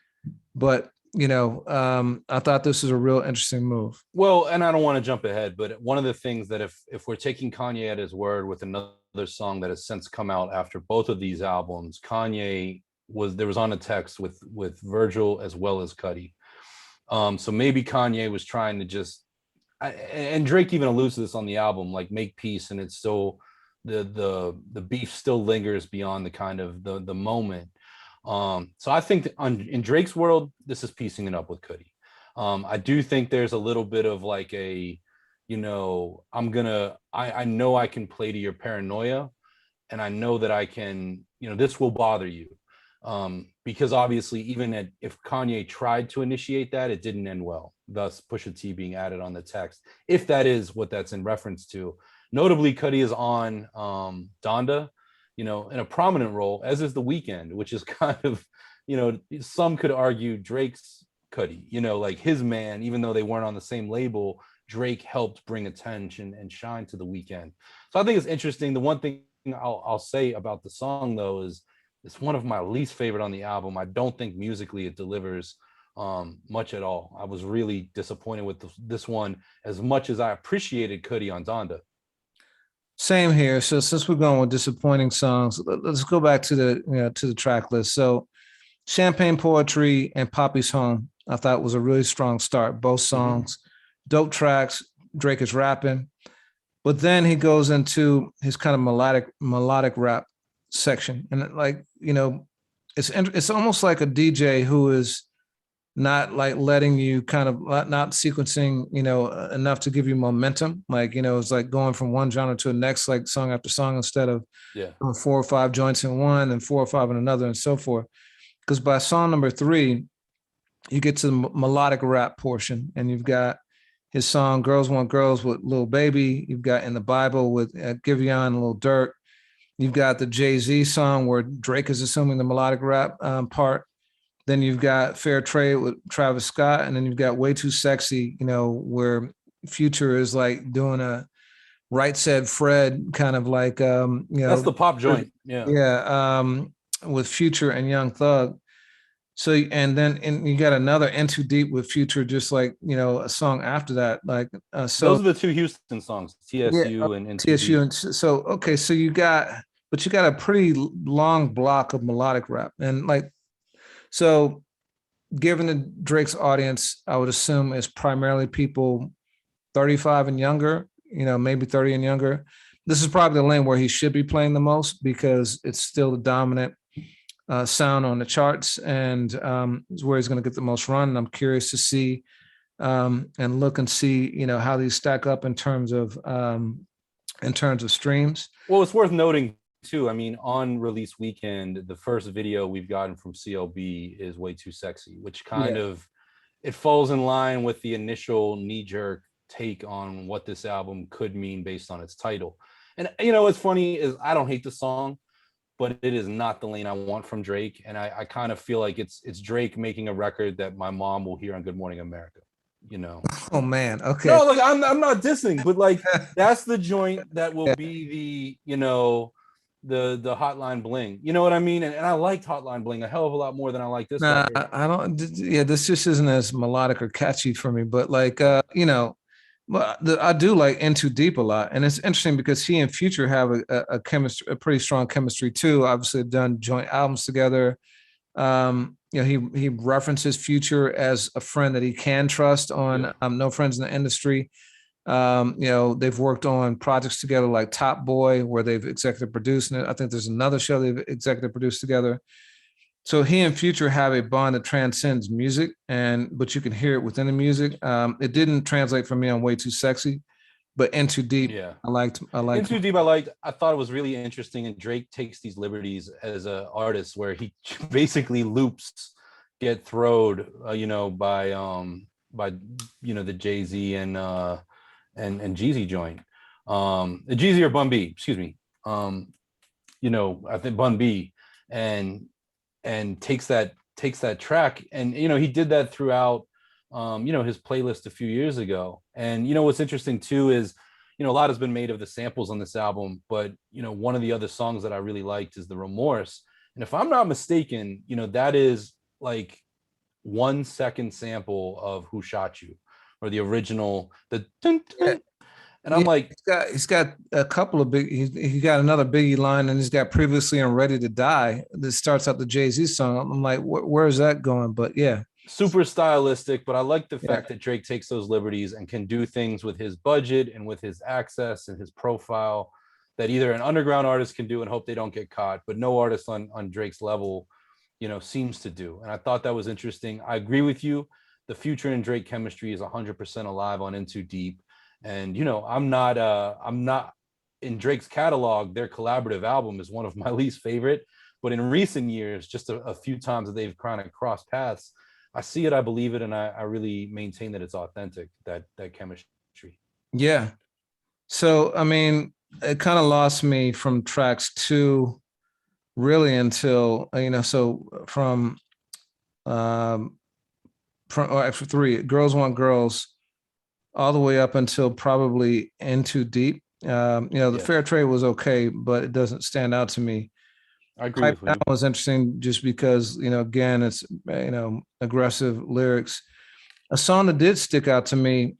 but I thought this was a real interesting move. Well, and I don't want to jump ahead, but one of the things that if we're taking Kanye at his word with another song that has since come out after both of these albums, Kanye was on a text with Virgil as well as Cudi. So maybe Kanye was trying to just, and Drake even alludes to this on the album, like make peace, and it's still the beef still lingers beyond the kind of the moment. So I think in Drake's world, this is piecing it up with Cudi. I do think there's a little bit of like I know I can play to your paranoia, and I know that I can, this will bother you. Because obviously, even if Kanye tried to initiate that, it didn't end well. Thus, Pusha T being added on the text, if that is what that's in reference to. Notably, Cudi is on Donda, in a prominent role, as is The Weeknd, which is kind of, some could argue Drake's Cudi, like his man, even though they weren't on the same label. Drake helped bring attention and shine to The Weeknd. So I think it's interesting. The one thing I'll say about the song, though, is it's one of my least favorite on the album. I don't think musically it delivers much at all. I was really disappointed with this one, as much as I appreciated Cudi on Donda. Same here. So since we're going with disappointing songs, let's go back to the track list. So Champagne Poetry and Poppy's Home, I thought was a really strong start. Both songs, dope tracks. Drake is rapping, but then he goes into his kind of melodic rap section, and it's almost like a DJ who is not like letting you kind of not sequencing enough to give you momentum, it's like going from one genre to the next, like song after song, instead of 4 or 5 joints in one and 4 or 5 in another, and so forth. Because by song number 3 you get to the melodic rap portion, and you've got his song Girls Want Girls with Lil Baby, you've got In the Bible with Giveon and Lil Durk. You've got the Jay-Z song where Drake is assuming the melodic rap part. Then you've got Fair Trade with Travis Scott. And then you've got Way Too Sexy, where Future is like doing a Right Said Fred kind of like, that's the pop joint. Yeah. Yeah. With Future and Young Thug. So and you got another In Too Deep with Future, just like a song after that. Like Those are the two Houston songs, yeah, TSU and Into TSU, Deep. and so okay, so but you got a pretty long block of melodic rap, and like so, given the Drake's audience, I would assume is primarily people 35 and younger, maybe 30 and younger. This is probably the lane where he should be playing the most because it's still the dominant sound on the charts, and is where he's going to get the most run. And I'm curious to see and look and see, how these stack up in terms of streams. Well, it's worth noting too. I mean, on release weekend, the first video we've gotten from CLB is "Way Too Sexy," which kind of it falls in line with the initial knee-jerk take on what this album could mean based on its title. And what's funny is I don't hate the song, but it is not the lane I want from Drake. And I kind of feel like it's Drake making a record that my mom will hear on Good Morning America. Oh man, okay. No, like I'm not dissing, but like that's the joint that will be the Hotline Bling. You know what I mean? And I liked Hotline Bling a hell of a lot more than I like this record. I don't. Yeah, this just isn't as melodic or catchy for me. But like, I do like In Too Deep a lot, and it's interesting because he and Future have a chemistry, a pretty strong chemistry too. Obviously, done joint albums together. He references Future as a friend that he can trust on No Friends in the Industry. They've worked on projects together like Top Boy, where they've executive produced it. I think there's another show they've executive produced together. So he and Future have a bond that transcends music, but you can hear it within the music. It didn't translate for me on Way Too Sexy, but In Too Deep, I liked. In Too Deep, I thought it was really interesting, and Drake takes these liberties as an artist where he basically loops get throwed, by the Jay-Z and Jeezy joint, the Jeezy or Bun B, excuse me, I think Bun B, and takes that track, and he did that throughout his playlist a few years ago. And what's interesting too is a lot has been made of the samples on this album, but one of the other songs that I really liked is The Remorse, and if I'm not mistaken, that is like 1 second sample of Who Shot You, or the original, the dun, dun. And I'm like, he's got a couple of big. He got another Biggie line, and he's got Previously and Ready to Die. This starts out the Jay-Z song. I'm like, where is that going? But yeah, super stylistic. But I like the fact that Drake takes those liberties and can do things with his budget and with his access and his profile that either an underground artist can do and hope they don't get caught, but no artist on Drake's level, seems to do. And I thought that was interesting. I agree with you. The Future and Drake chemistry is 100% alive on In Too Deep. And I'm not in Drake's catalog. Their collaborative album is one of my least favorite, but in recent years, just a few times that they've kind of crossed paths, I see it, I believe it, and I really maintain that it's authentic, that chemistry. Yeah. So I mean, it kind of lost me from tracks 2 really until so from or actually 3, Girls Want Girls, all the way up until probably In Too Deep. The Fair Trade was okay, but it doesn't stand out to me. I agree with you. That was interesting just because, again, it's, aggressive lyrics. A song that did stick out to me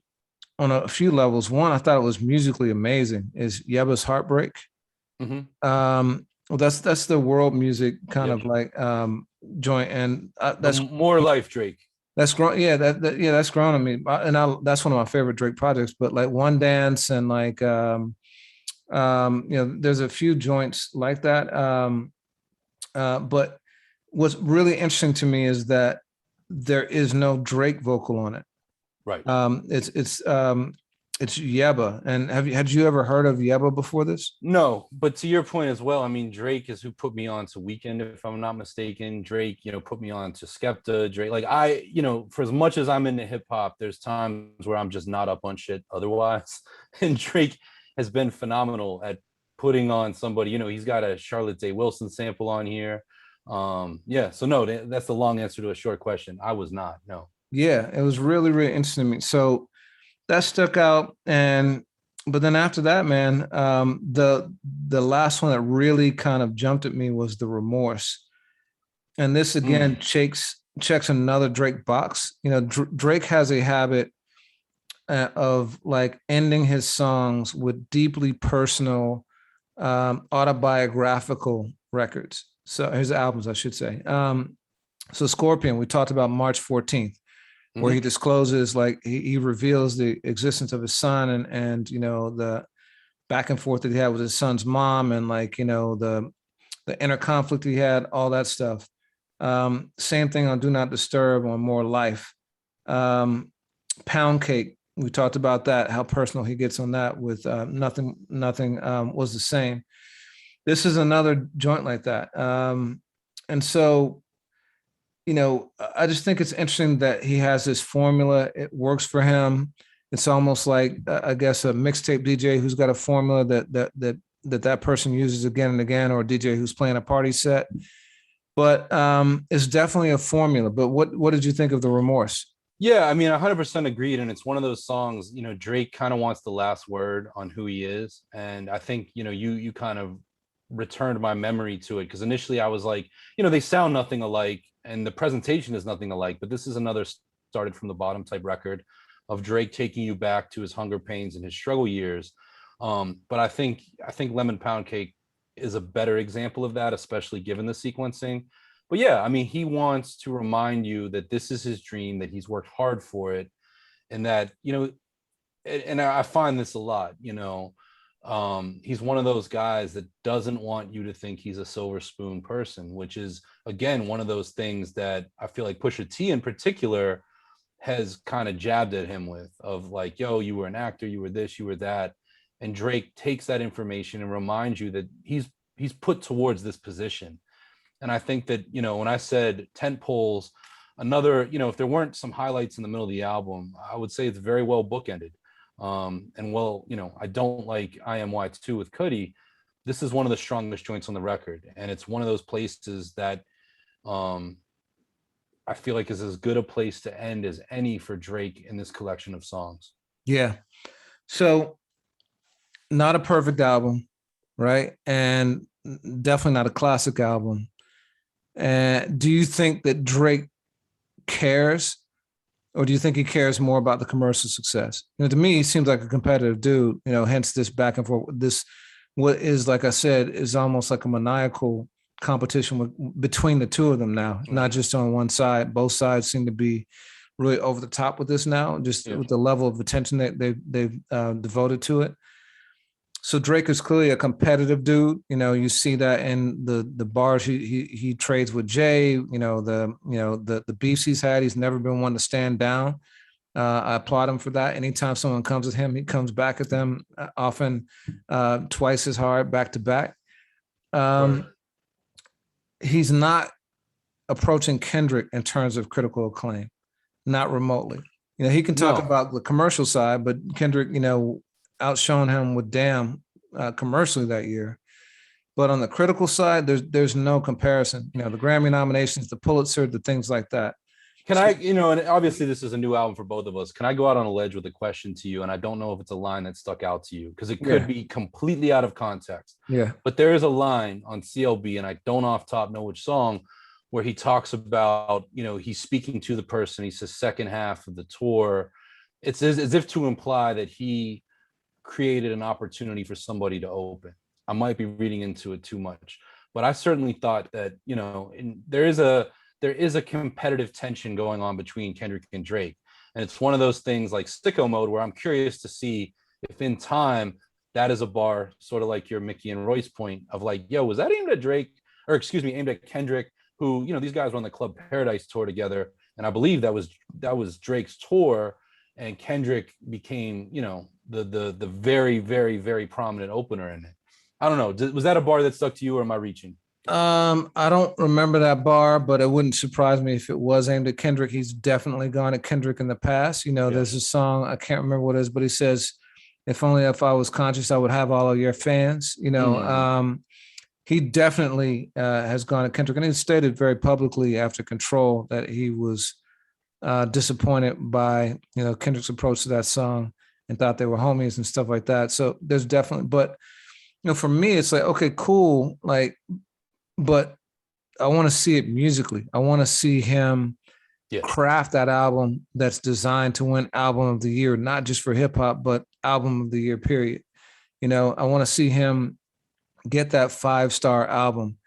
on a few levels. One, I thought it was musically amazing, is Yebba's Heartbreak. Mm-hmm. Well, that's the world music kind of like joint, and that's more life Drake. That's grown. Yeah, that's grown on me, and that's one of my favorite Drake projects. But like One Dance and like there's a few joints like that. But what's really interesting to me is that there is no Drake vocal on it. Right. It's Yebba. And had you ever heard of Yebba before this? No, but to your point as well, I mean, Drake is who put me on to Weekend, if I'm not mistaken. Drake, put me on to Skepta. Drake, like for as much as I'm into hip hop, there's times where I'm just not up on shit otherwise. And Drake has been phenomenal at putting on somebody. He's got a Charlotte Day Wilson sample on here. So no, that's the long answer to a short question. I was not. No. Yeah, it was really, really interesting to me. So that stuck out, but then after that, man, the last one that really kind of jumped at me was The Remorse, and this again checks another Drake box. You know, Drake has a habit of like ending his songs with deeply personal, autobiographical records. So his albums, I should say. So Scorpion, we talked about March 14th, where he discloses, like he reveals the existence of his son and you know the back and forth that he had with his son's mom, and like you know the inner conflict he had, all that stuff. Same thing on Do Not Disturb, on More Life. Pound Cake, we talked about that, how personal he gets on that with Nothing Was the Same. This is another joint like that. And so, you know, I just think it's interesting that he has this formula. It works for him. It's almost like, I guess, a mixtape DJ who's got a formula that person uses again and again, or a DJ who's playing a party set. But it's definitely a formula. But what did you think of The Remorse? Yeah, I mean, 100% agreed. And it's one of those songs, you know, Drake kind of wants the last word on who he is. And I think, you know, you kind of returned my memory to it, because initially I was like, you know, they sound nothing alike and the presentation is nothing alike. But this is another started from the bottom type record of Drake taking you back to his hunger pains and his struggle years. But I think Lemon Pound Cake is a better example of that, especially given the sequencing. But yeah, I mean, he wants to remind you that this is his dream, that he's worked hard for it, and that, you know, and I find this a lot, you know, he's one of those guys that doesn't want you to think he's a silver spoon person, which is, again, one of those things that I feel like Pusha T in particular has kind of jabbed at him with, of like, yo, you were an actor, you were this, you were that. And Drake takes that information and reminds you that he's put towards this position. And I think that, you know, when I said tent poles, another, you know, if there weren't some highlights in the middle of the album, I would say it's very well bookended. And well, you know, I don't like IMY2 with Cudi. This is one of the strongest joints on the record. And it's one of those places that I feel like is as good a place to end as any for Drake in this collection of songs. Yeah. So not a perfect album, right? And definitely not a classic album. And do you think that Drake cares, or do you think he cares more about the commercial success? You know, to me, he seems like a competitive dude, you know, hence this back and forth. This, what is, like I said, is almost like a maniacal competition between the two of them now, not just on one side. Both sides seem to be really over the top with this now, just with the level of attention that they've devoted to it. So Drake is clearly a competitive dude. You know, you see that in the bars he trades with Jay. You know, the beefs he's had. He's never been one to stand down. I applaud him for that. Anytime someone comes at him, he comes back at them, often twice as hard, back to back. He's not approaching Kendrick in terms of critical acclaim, not remotely. You know, he can talk about the commercial side, but Kendrick, you know, outshone him with Damn commercially that year. But on the critical side, there's no comparison. You know, the Grammy nominations, the Pulitzer, the things like that. Can I, you know, and obviously this is a new album for both of us. Can I go out on a ledge with a question to you? And I don't know if it's a line that stuck out to you, because it could be completely out of context. Yeah. But there is a line on CLB, and I don't off top know which song, where he talks about, you know, he's speaking to the person. He says second half of the tour. It's as if to imply that he created an opportunity for somebody to open. I might be reading into it too much, but I certainly thought that, you know, there is a competitive tension going on between Kendrick and Drake. And it's one of those things like sicko mode, where I'm curious to see if in time that is a bar, sort of like your Mickey and Royce point of like, yo, was that aimed at Drake, or excuse me, aimed at Kendrick, who, you know, these guys were on the Club Paradise tour together. And I believe that was Drake's tour, and Kendrick became, you know, the very, very, very prominent opener in it. I don't know. Was that a bar that stuck to you, or am I reaching? I don't remember that bar, but it wouldn't surprise me if it was aimed at Kendrick. He's definitely gone at Kendrick in the past. You know, there's a song, I can't remember what it is, but he says, if only if I was conscious, I would have all of your fans. You know, he definitely has gone at Kendrick, and he stated very publicly after Control that he was disappointed by, you know, Kendrick's approach to that song, and thought they were homies and stuff like that. So there's definitely, but, you know, for me, it's like, okay, cool. Like, but I want to see it musically. I want to see him Yeah. craft that album that's designed to win album of the year, not just for hip hop, but album of the year, period. You know, I want to see him get that 5-star album.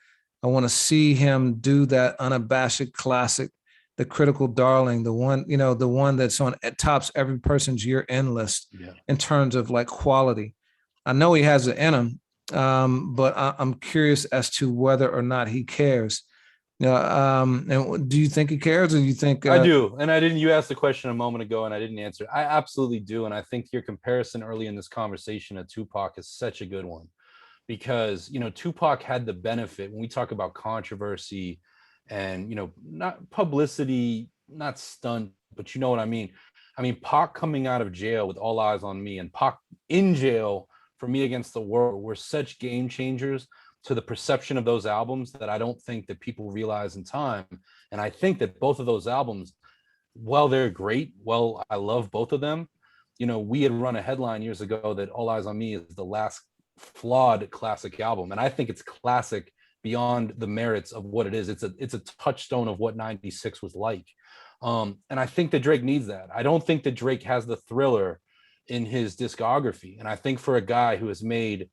I want to see him do that unabashed classic, the critical darling, the one, you know, the one that's on, it tops every person's year-end list in terms of like quality. I know he has it in him, but I'm curious as to whether or not he cares. And do you think he cares, or do you think? I do, and I didn't. You asked the question a moment ago, and I didn't answer. I absolutely do, and I think your comparison early in this conversation of Tupac is such a good one, because you know Tupac had the benefit when we talk about controversy, and you know not publicity, not stunt, but you know what I mean. I mean Pac coming out of jail with All Eyes on Me, and Pac in jail for Me Against the World were such game changers to the perception of those albums that I don't think that people realize in time. And I think that both of those albums, while they're great, well, I love both of them. You know, we had run a headline years ago that All Eyes on Me is the last flawed classic album. And I think it's classic beyond the merits of what it is. It's a touchstone of what 96 was like. And I think that Drake needs that. I don't think that Drake has the thriller in his discography. And I think for a guy who has made,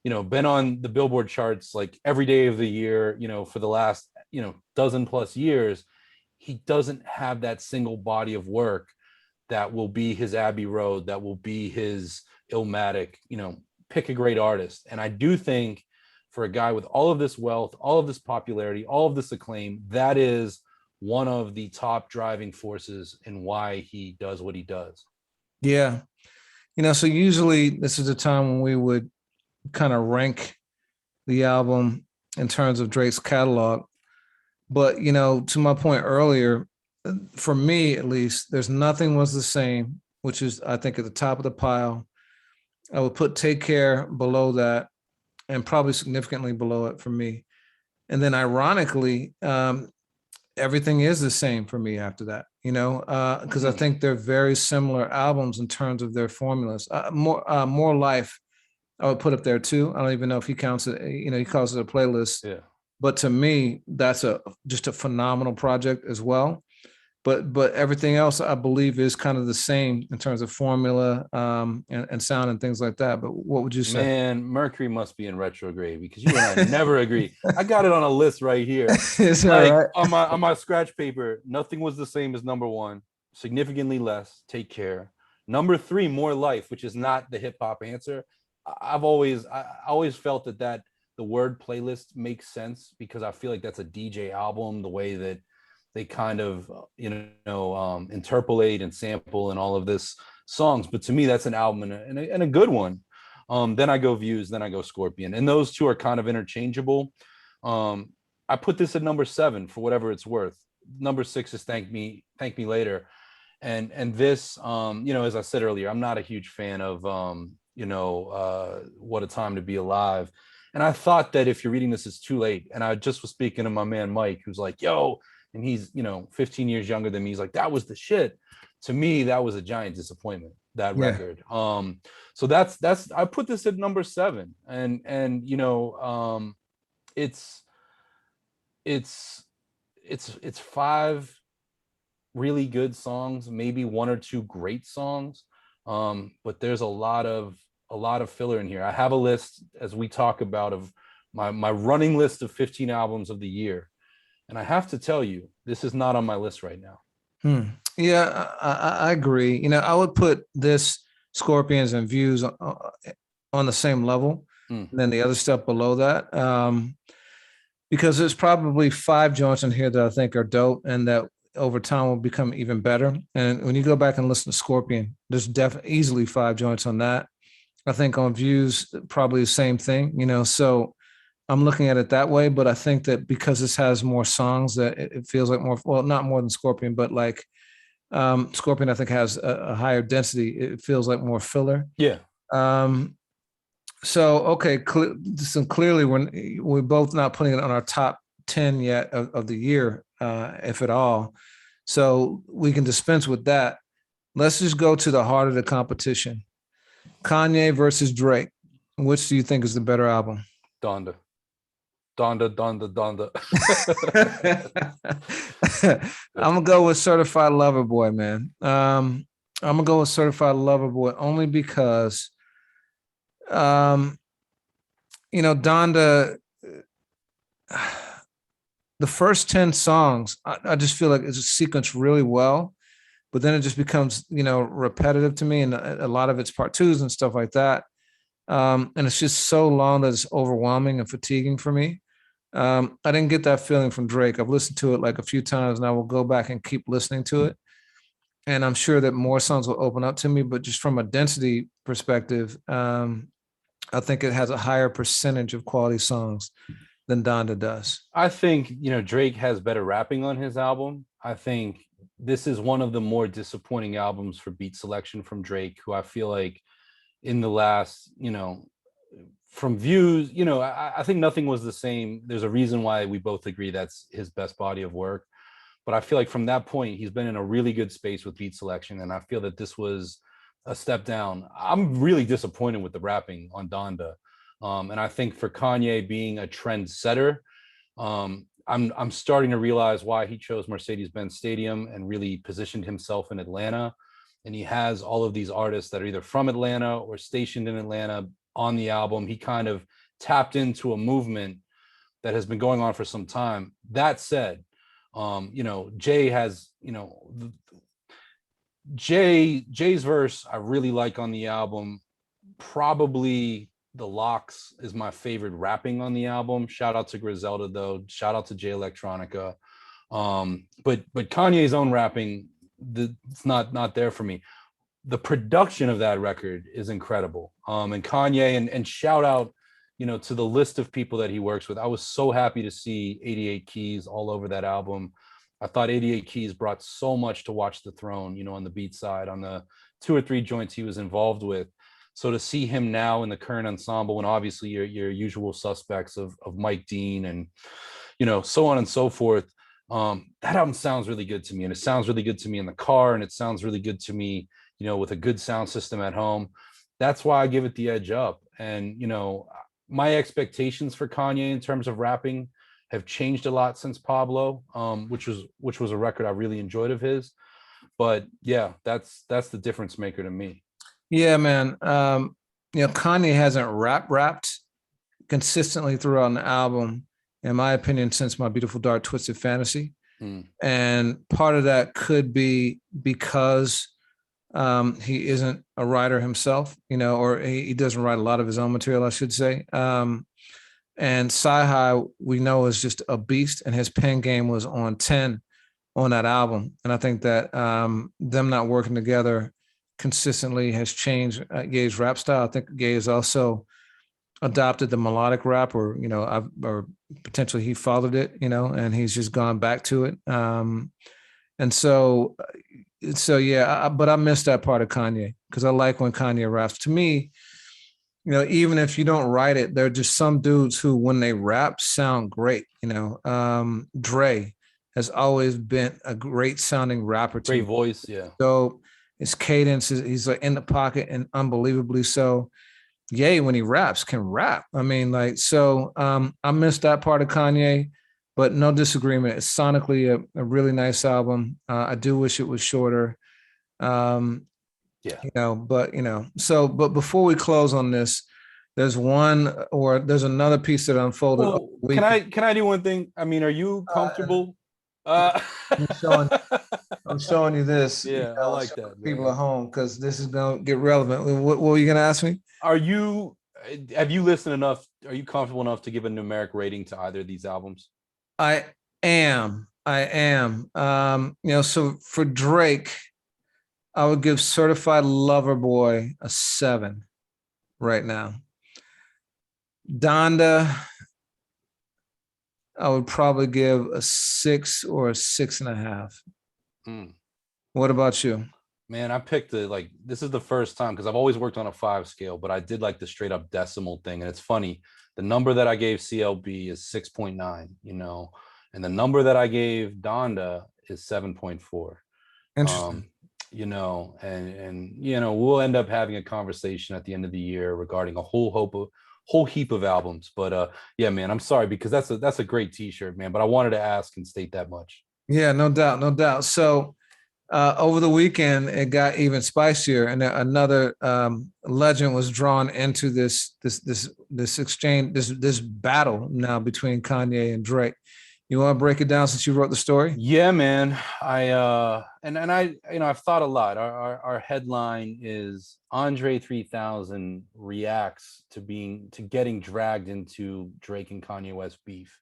you know, been on the Billboard charts like every day of the year, you know, for the last, you know, dozen plus years, he doesn't have that single body of work that will be his Abbey Road, that will be his Illmatic, you know, pick a great artist. And I do think for a guy with all of this wealth, all of this popularity, all of this acclaim, that is one of the top driving forces in why he does what he does. Yeah. You know, so usually this is the time when we would kind of rank the album in terms of Drake's catalog. But, you know, to my point earlier, for me at least, there's Nothing Was the Same, which is, I think, at the top of the pile. I would put Take Care below that, and probably significantly below it for me. And then ironically, Everything Is the Same for me after that, you know, because I think they're very similar albums in terms of their formulas. More Life, I would put up there too. I don't even know if he counts it, you know, he calls it a playlist. Yeah. But to me, that's just a phenomenal project as well. But everything else I believe is kind of the same in terms of formula and sound and things like that. But what would you say? Man, Mercury must be in retrograde, because you and I never agree. I got it on a list right here. Is that Like right? on my scratch paper, Nothing Was the Same as number one, Significantly Less, Take Care. Number 3, More Life, which is not the hip hop answer. I always felt that the word playlist makes sense, because I feel like that's a DJ album, the way that they kind of, you know, interpolate and sample and all of this songs. But to me, that's an album and a good one. Then I go Views, then I go Scorpion. And those two are kind of interchangeable. I put this at number 7 for whatever it's worth. Number 6 is Thank Me Later. And this, you know, as I said earlier, I'm not a huge fan of, you know, What a Time to Be Alive. And I thought that if you're reading this, it's too late. And I just was speaking to my man, Mike, who's like, yo, and he's, you know, 15 years younger than me. He's like, that was the shit. To me, that was a giant disappointment, that record. So that's, I put this at number 7, and, you know, it's 5 really good songs, maybe 1 or 2 great songs. But there's a lot of filler in here. I have a list, as we talk about, of my running list of 15 albums of the year. And I have to tell you, this is not on my list right now. Yeah, I agree. You know, I would put this, Scorpions, and Views on the same level, and then the other stuff below that. Because there's probably 5 joints in here that I think are dope and that over time will become even better. And when you go back and listen to Scorpion, there's definitely easily 5 joints on that. I think on Views, probably the same thing, you know, so I'm looking at it that way. But I think that because this has more songs, that it feels like more, well, not more than Scorpion, but like Scorpion, I think, has a higher density. It feels like more filler. Yeah. So, okay, so clearly we're both not putting it on our top 10 yet of the year, if at all. So we can dispense with that. Let's just go to the heart of the competition. Kanye versus Drake. Which do you think is the better album? Donda. Donda, Donda, Donda. I'm gonna go with Certified Lover Boy, man. I'm gonna go with Certified Lover Boy only because, um, Donda, the first 10 songs, I just feel like it's sequenced really well, but then it just becomes, repetitive to me, and a lot of it's part twos and stuff like that. And it's just so long that it's overwhelming and fatiguing for me. I didn't get that feeling from Drake. I've listened to it like a few times, and I will go back and keep listening to it. And I'm sure that more songs will open up to me, but just from a density perspective, I think it has a higher percentage of quality songs than Donda does. I think, Drake has better rapping on his album. I think this is one of the more disappointing albums for beat selection from Drake, who I feel like in the last, from views, I think nothing was the same. There's a reason why we both agree that's his best body of work. But I feel like from that point, he's been in a really good space with beat selection. And I feel that this was a step down. I'm really disappointed with the rapping on Donda. And I think for Kanye being a trendsetter, I'm starting to realize why he chose Mercedes-Benz Stadium and really positioned himself in Atlanta. And he has all of these artists that are either from Atlanta or stationed in Atlanta on the album. He kind of tapped into a movement that has been going on for some time. That said, Jay has, Jay's verse I really like on the album. Probably The Locks is my favorite rapping on the album. Shout out to Griselda though. Shout out to Jay Electronica. But Kanye's own rapping, it's not there for me. The production of that record is incredible. And Kanye and shout out, to the list of people that he works with. I was so happy to see 88 Keys all over that album. I thought 88 Keys brought so much to Watch the Throne, on the beat side, on the 2 or 3 joints he was involved with. So to see him now in the current ensemble, and obviously your usual suspects of Mike Dean and, so on and so forth, that album sounds really good to me. And it sounds really good to me in the car. And it sounds really good to me, with a good sound system at home. That's why I give it the edge up. And, my expectations for Kanye in terms of rapping have changed a lot since Pablo, which was a record I really enjoyed of his. But yeah, that's the difference maker to me. Yeah, man. Kanye hasn't rapped consistently throughout an album, in my opinion, since My Beautiful Dark Twisted Fantasy. And part of that could be because he isn't a writer himself, or he doesn't write a lot of his own material, I should say. And Sci-Hi, we know, is just a beast, and his pen game was on 10 on that album. And I think that them not working together consistently has changed Ye's rap style. I think Ye has also adopted the melodic rap, or potentially he followed it, and he's just gone back to it. And so yeah, but I miss that part of Kanye, because I like when Kanye raps. To me, even if you don't write it, there are just some dudes who, when they rap, sound great. Dre has always been a great sounding rapper. Great voice, yeah. So his cadence he's like in the pocket, and unbelievably so. Ye, when he raps, can rap. I mean, I missed that part of Kanye. But no disagreement. It's sonically a really nice album. I do wish it was shorter. But before we close on this, there's another piece that unfolded. Well, can I do one thing? I mean, are you comfortable? I'm showing you this. Yeah, I like that. People at home, because this is gonna get relevant. What were you gonna ask me? Have you listened enough? Are you comfortable enough to give a numeric rating to either of these albums? I am. So for Drake, I would give Certified Lover Boy a 7 right now. Donda, I would probably give a 6 or a 6.5. What about you? Man, I picked this is the first time, because I've always worked on a 5 scale, but I did like the straight up decimal thing. And it's funny, the number that I gave CLB is 6.9, and the number that I gave Donda is 7.4. Interesting. and we'll end up having a conversation at the end of the year regarding a whole heap of albums. But yeah, man, I'm sorry, because that's a great t-shirt, man, but I wanted to ask and state that much. Yeah, no doubt, no doubt. So over the weekend, it got even spicier, and another legend was drawn into this exchange, this battle now between Kanye and Drake. You want to break it down since you wrote the story? Yeah, man. I I've thought a lot. Our headline is Andre 3000 reacts to getting dragged into Drake and Kanye West beef.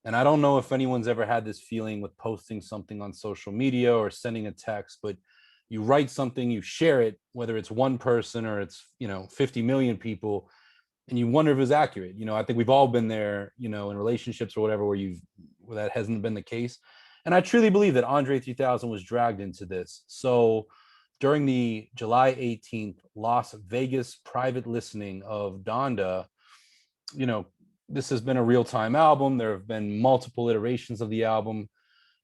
And I don't know if anyone's ever had this feeling with posting something on social media or sending a text, but you write something, you share it, whether it's one person or it's 50 million people, and you wonder if it's accurate. I think we've all been there, in relationships or whatever, where that hasn't been the case. And I truly believe that Andre 3000 was dragged into this. So during the July 18th Las Vegas private listening of Donda, this has been a real-time album. There have been multiple iterations of the album.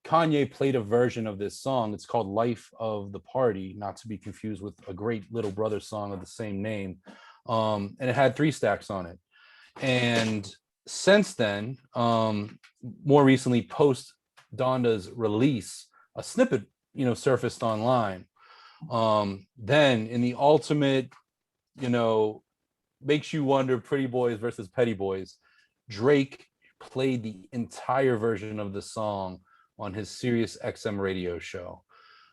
Kanye played a version of this song. It's called Life of the Party, not to be confused with a great Little Brother song of the same name. And it had 3 Stacks on it. And since then, more recently, post Donda's release, a snippet, surfaced online. Then in the ultimate, makes you wonder, Pretty Boys versus Petty Boys, Drake played the entire version of the song on his Sirius XM radio show.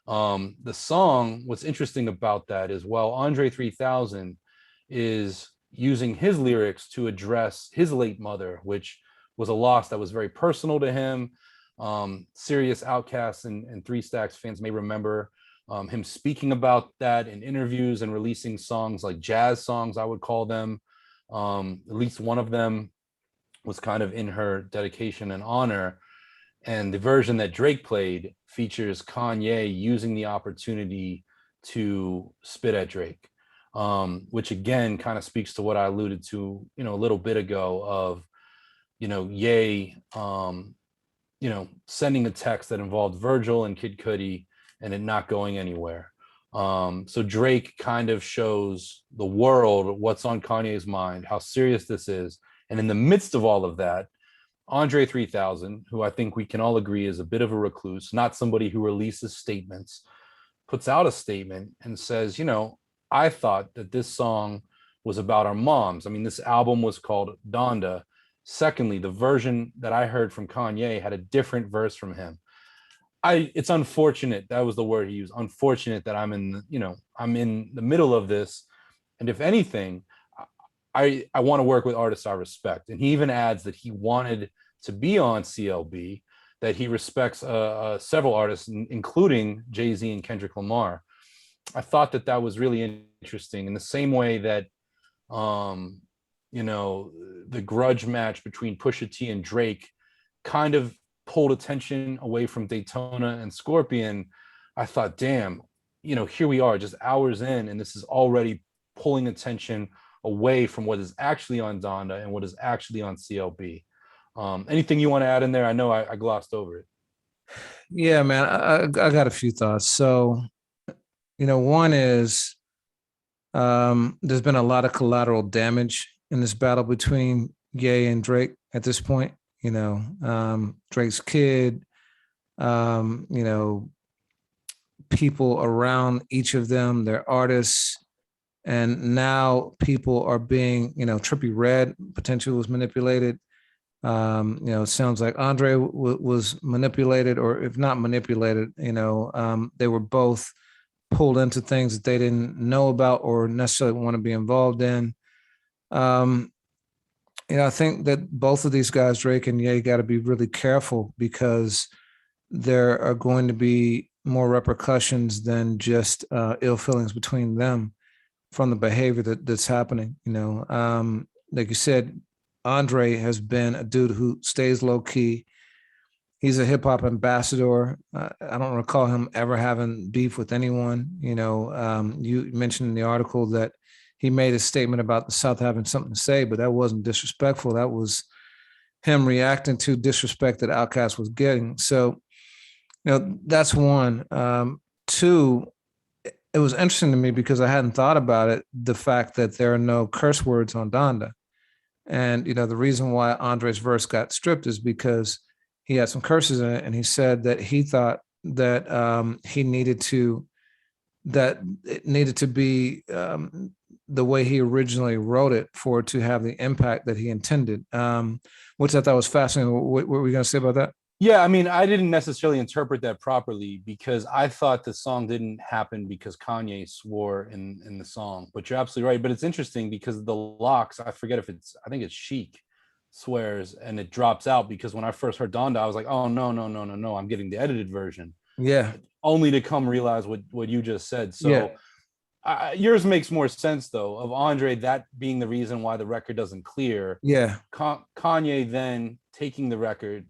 The song, what's interesting about that is, while Andre 3000 is using his lyrics to address his late mother, which was a loss that was very personal to him. Serious Outcasts and 3 Stacks fans may remember him speaking about that in interviews and releasing songs like jazz songs, I would call them. At least one of them was kind of in her dedication and honor. And the version that Drake played features Kanye using the opportunity to spit at Drake, which again kind of speaks to what I alluded to, a little bit ago of, Ye, sending a text that involved Virgil and Kid Cudi and it not going anywhere. So Drake kind of shows the world what's on Kanye's mind, how serious this is. And in the midst of all of that, Andre 3000, who I think we can all agree is a bit of a recluse, not somebody who releases statements, puts out a statement and says, I thought that this song was about our moms. I mean, this album was called Donda. Secondly, the version that I heard from Kanye had a different verse from him. It's unfortunate, that was the word he used, unfortunate that I'm in the middle of this. And if anything, I want to work with artists I respect. And he even adds that he wanted to be on CLB, that he respects several artists, including Jay-Z and Kendrick Lamar. I thought that was really interesting, in the same way that, the grudge match between Pusha T and Drake kind of pulled attention away from Daytona and Scorpion. I thought, damn, here we are just hours in, and this is already pulling attention away from what is actually on Donda and what is actually on CLB. Anything you want to add in there? I know I glossed over it. Yeah, man, I got a few thoughts. So, one is there's been a lot of collateral damage in this battle between Ye and Drake at this point. Drake's kid, people around each of them, their artists. And now people are being, Trippie Redd potentially was manipulated. It sounds like Andre was manipulated, or if not manipulated, they were both pulled into things that they didn't know about or necessarily want to be involved in. I think that both of these guys, Drake and Ye, got to be really careful, because there are going to be more repercussions than just ill feelings between them from the behavior that's happening. Like you said, Andre has been a dude who stays low key. He's a hip hop ambassador. I don't recall him ever having beef with anyone. You mentioned in the article that he made a statement about the South having something to say, but that wasn't disrespectful. That was him reacting to disrespect that Outkast was getting. So, that's one. Two, it was interesting to me because I hadn't thought about it, the fact that there are no curse words on Donda. And the reason why Andre's verse got stripped is because he had some curses in it, and he said that he thought that he needed to that it needed to be the way he originally wrote it for it to have the impact that he intended, which I thought was fascinating. What were we going to say about that? Yeah, I mean, I didn't necessarily interpret that properly because I thought the song didn't happen because Kanye swore in the song. But you're absolutely right. But it's interesting because the locks, I forget if I think it's Chic swears and it drops out because when I first heard Donda, I was like, oh no, no, no, no, no, I'm getting the edited version. Yeah, Only to come realize what you just said. yeah, So yours makes more sense though, of Andre that being the reason why the record doesn't clear. yeah, Kanye then taking the record,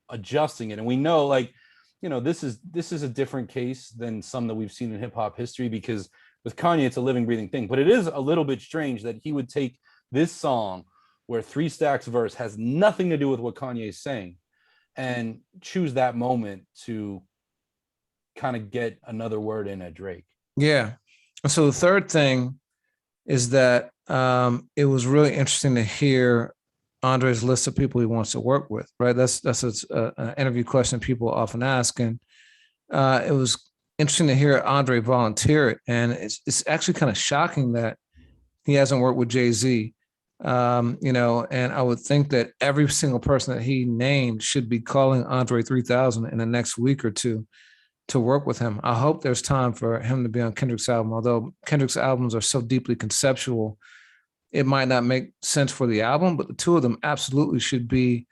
adjusting it. And we know, like, this is a different case than some that we've seen in hip hop history because with Kanye, it's a living, breathing thing. But it is a little bit strange that he would take this song where 3 Stacks verse has nothing to do with what Kanye is saying and choose that moment to kind of get another word in at Drake. yeah. So the third thing is that it was really interesting to hear Andre's list of people he wants to work with, right? That's an interview question people often ask, and it was interesting to hear Andre volunteer it, and it's actually kind of shocking that he hasn't worked with Jay-Z, and I would think that every single person that he named should be calling Andre 3000 in the next week or two to work with him. I hope there's time for him to be on Kendrick's album, although Kendrick's albums are so deeply conceptual it might not make sense for the album, but the two of them absolutely should be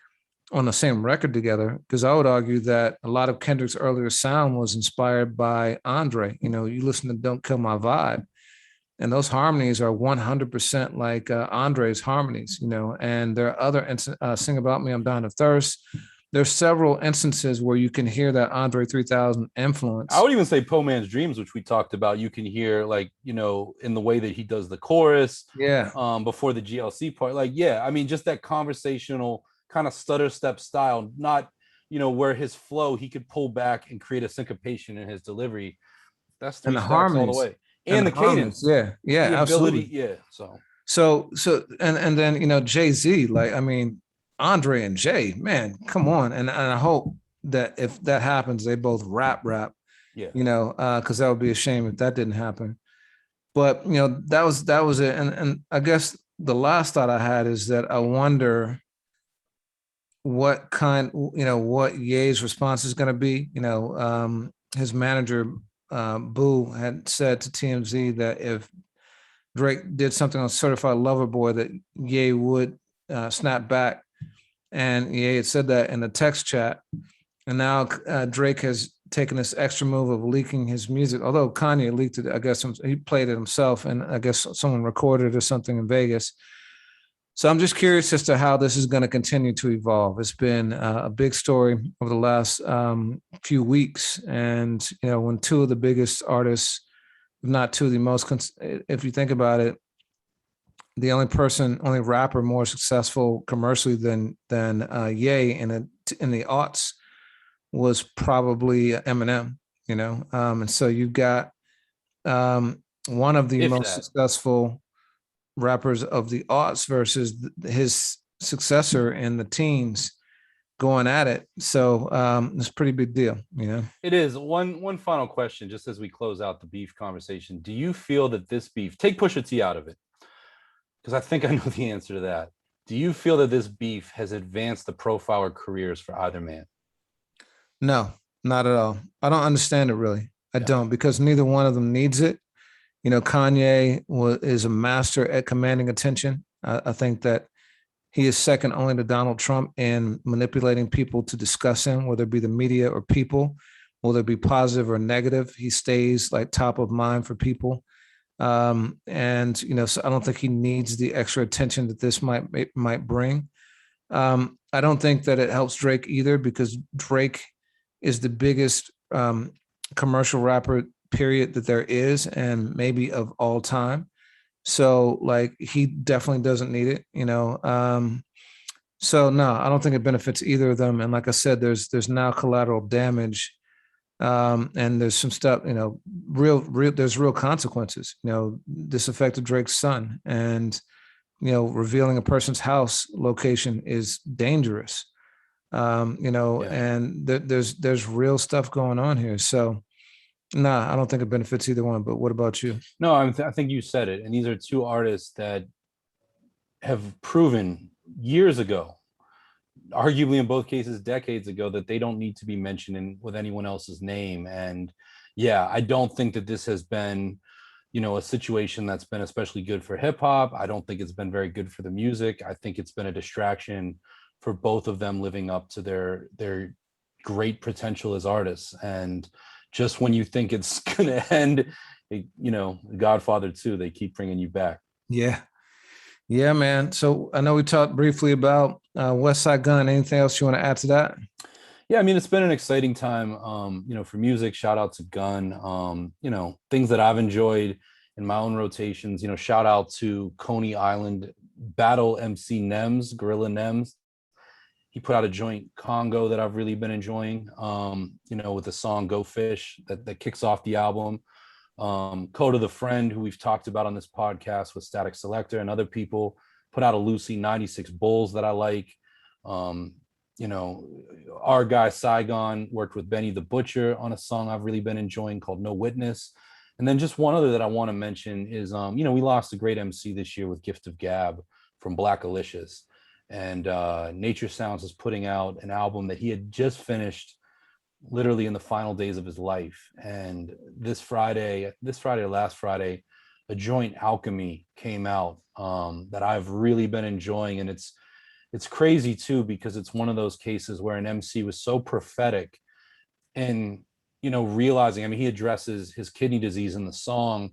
on the same record together. Because I would argue that a lot of Kendrick's earlier sound was inspired by Andre. You listen to Don't Kill My Vibe, and those harmonies are 100% like Andre's harmonies, and there are other, Sing About Me, I'm Dying of Thirst. There's several instances where you can hear that Andre 3000 influence. I would even say Poe Man's Dreams, which we talked about, you can hear like, in the way that he does the chorus, yeah, before the GLC part. Like, yeah, I mean, just that conversational kind of stutter step style, not, where his flow, he could pull back and create a syncopation in his delivery. That's 3 Stacks all the way. And the cadence. Yeah, yeah, the absolutely. Ability, yeah. And then Jay-Z, like, I mean, Andre and Jay, man, come on. And I hope that if that happens, they both rap. Yeah. Because that would be a shame if that didn't happen. But that was it. And I guess the last thought I had is that I wonder what Ye's response is going to be. His manager, Boo, had said to TMZ that if Drake did something on Certified Lover Boy, that Ye would snap back. And Ye had said that in the text chat. And now Drake has taken this extra move of leaking his music. Although Kanye leaked it, I guess he played it himself, and I guess someone recorded it or something in Vegas. So I'm just curious as to how this is going to continue to evolve. It's been a big story over the last few weeks. And, when two of the biggest artists, if not two of the most, if you think about it, the only rapper more successful commercially than Ye in the aughts was probably Eminem, and so you've got one of the most successful rappers of the aughts versus his successor in the teens going at it. So it's a pretty big deal, It is. One final question, just as we close out the beef conversation. Do you feel that this beef, take Pusha T out of it, because I think I know the answer to that. Do you feel that this beef has advanced the profile or careers for either man? No, not at all. I don't understand it really. I don't, because neither one of them needs it. Kanye is a master at commanding attention. I think that he is second only to Donald Trump in manipulating people to discuss him, whether it be the media or people, whether it be positive or negative. He stays like top of mind for people. So I don't think he needs the extra attention that this might bring. I don't think that it helps Drake either, because Drake is the biggest commercial rapper, period, that there is, and maybe of all time. So like, he definitely doesn't need it, So no, I don't think it benefits either of them. And like I said, there's now collateral damage And there's some stuff, real there's real consequences. This affected Drake's son, and revealing a person's house location is dangerous. Yeah. And there's real stuff going on here. So nah, I don't think it benefits either one. But what about you? No, I think you said it. And these are two artists that have proven years ago, arguably in both cases decades ago, that they don't need to be mentioned with anyone else's name. And yeah, I don't think that this has been, a situation that's been especially good for hip hop. I don't think it's been very good for the music. I think it's been a distraction for both of them living up to their great potential as artists. And just when you think it's gonna end, Godfather 2, they keep bringing you back. Yeah. Yeah, man. So I know we talked briefly about West Side Gun. Anything else you want to add to that? Yeah, I mean, it's been an exciting time, for music. Shout out to Gun. Things that I've enjoyed in my own rotations. Shout out to Coney Island Battle MC Nems, Gorilla Nems. He put out a joint Congo that I've really been enjoying. With the song "Go Fish" that kicks off the album. Coda the Friend, who we've talked about on this podcast with Static Selector and other people, put out a Lucy 96 Bulls that I like. Our guy Saigon worked with Benny the Butcher on a song I've really been enjoying called No Witness. And then just one other that I want to mention is, we lost a great MC this year with Gift of Gab from Black Alicious. And Nature Sounds is putting out an album that he had just finished literally in the final days of his life. And this Friday or last Friday, a joint Alchemy came out that I've really been enjoying. And it's crazy too, because it's one of those cases where an MC was so prophetic and, realizing, I mean, he addresses his kidney disease in the song,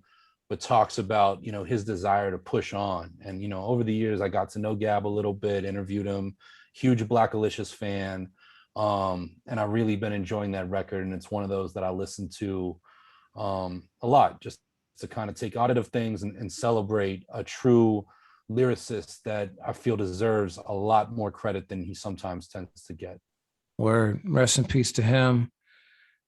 but talks about, his desire to push on. And, over the years, I got to know Gab a little bit, interviewed him, huge Black Alicious fan. And I've really been enjoying that record. And it's one of those that I listen to a lot, just to kind of take audit of things and celebrate a true lyricist that I feel deserves a lot more credit than he sometimes tends to get. Word. Rest in peace to him.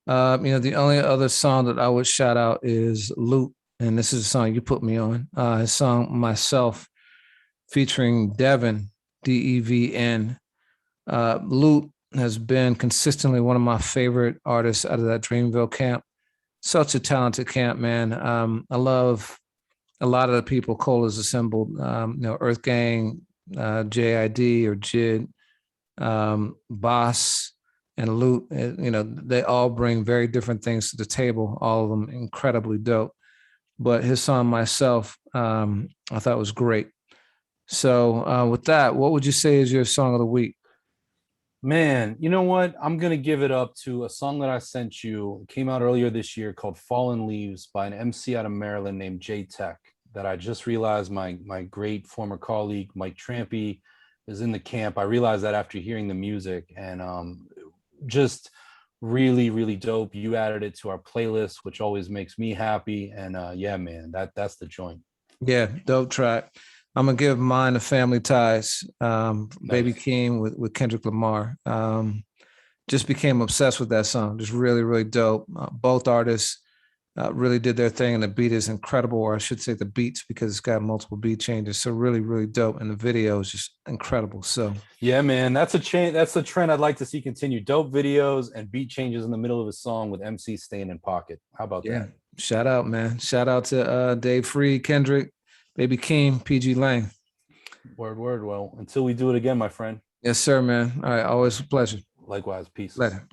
The only other song that I would shout out is Loot. And this is a song you put me on. His song Myself featuring Devin, Devn. Loot has been consistently one of my favorite artists out of that Dreamville camp. Such a talented camp, man. I love a lot of the people Cole has assembled, Earth Gang, JID or JID, Boss, and Loot. They all bring very different things to the table, all of them incredibly dope. But his song Myself, I thought was great. So with that, what would you say is your song of the week? Man, you know what? I'm going to give it up to a song that I sent you. It came out earlier this year called Fallen Leaves by an MC out of Maryland named J Tech, that I just realized my great former colleague, Mike Trampy, is in the camp. I realized that after hearing the music, and just really, really dope. You added it to our playlist, which always makes me happy. And yeah, man, that's the joint. Yeah, dope track. I'm gonna give mine to Family Ties, Nice. Baby Keem with Kendrick Lamar. Just became obsessed with that song. Just really, really dope. Both artists really did their thing, and the beat is incredible, or I should say the beats, because it's got multiple beat changes. So really, really dope, and the video is just incredible. So yeah, man, that's a change. That's a trend I'd like to see continue. Dope videos and beat changes in the middle of a song with MC staying in pocket. How about that? Shout out, man. Shout out to Dave Free, Kendrick, Baby Keem, pgLang. Word. Well, until we do it again, my friend. Yes, sir, man. All right, always a pleasure. Likewise, peace. Later.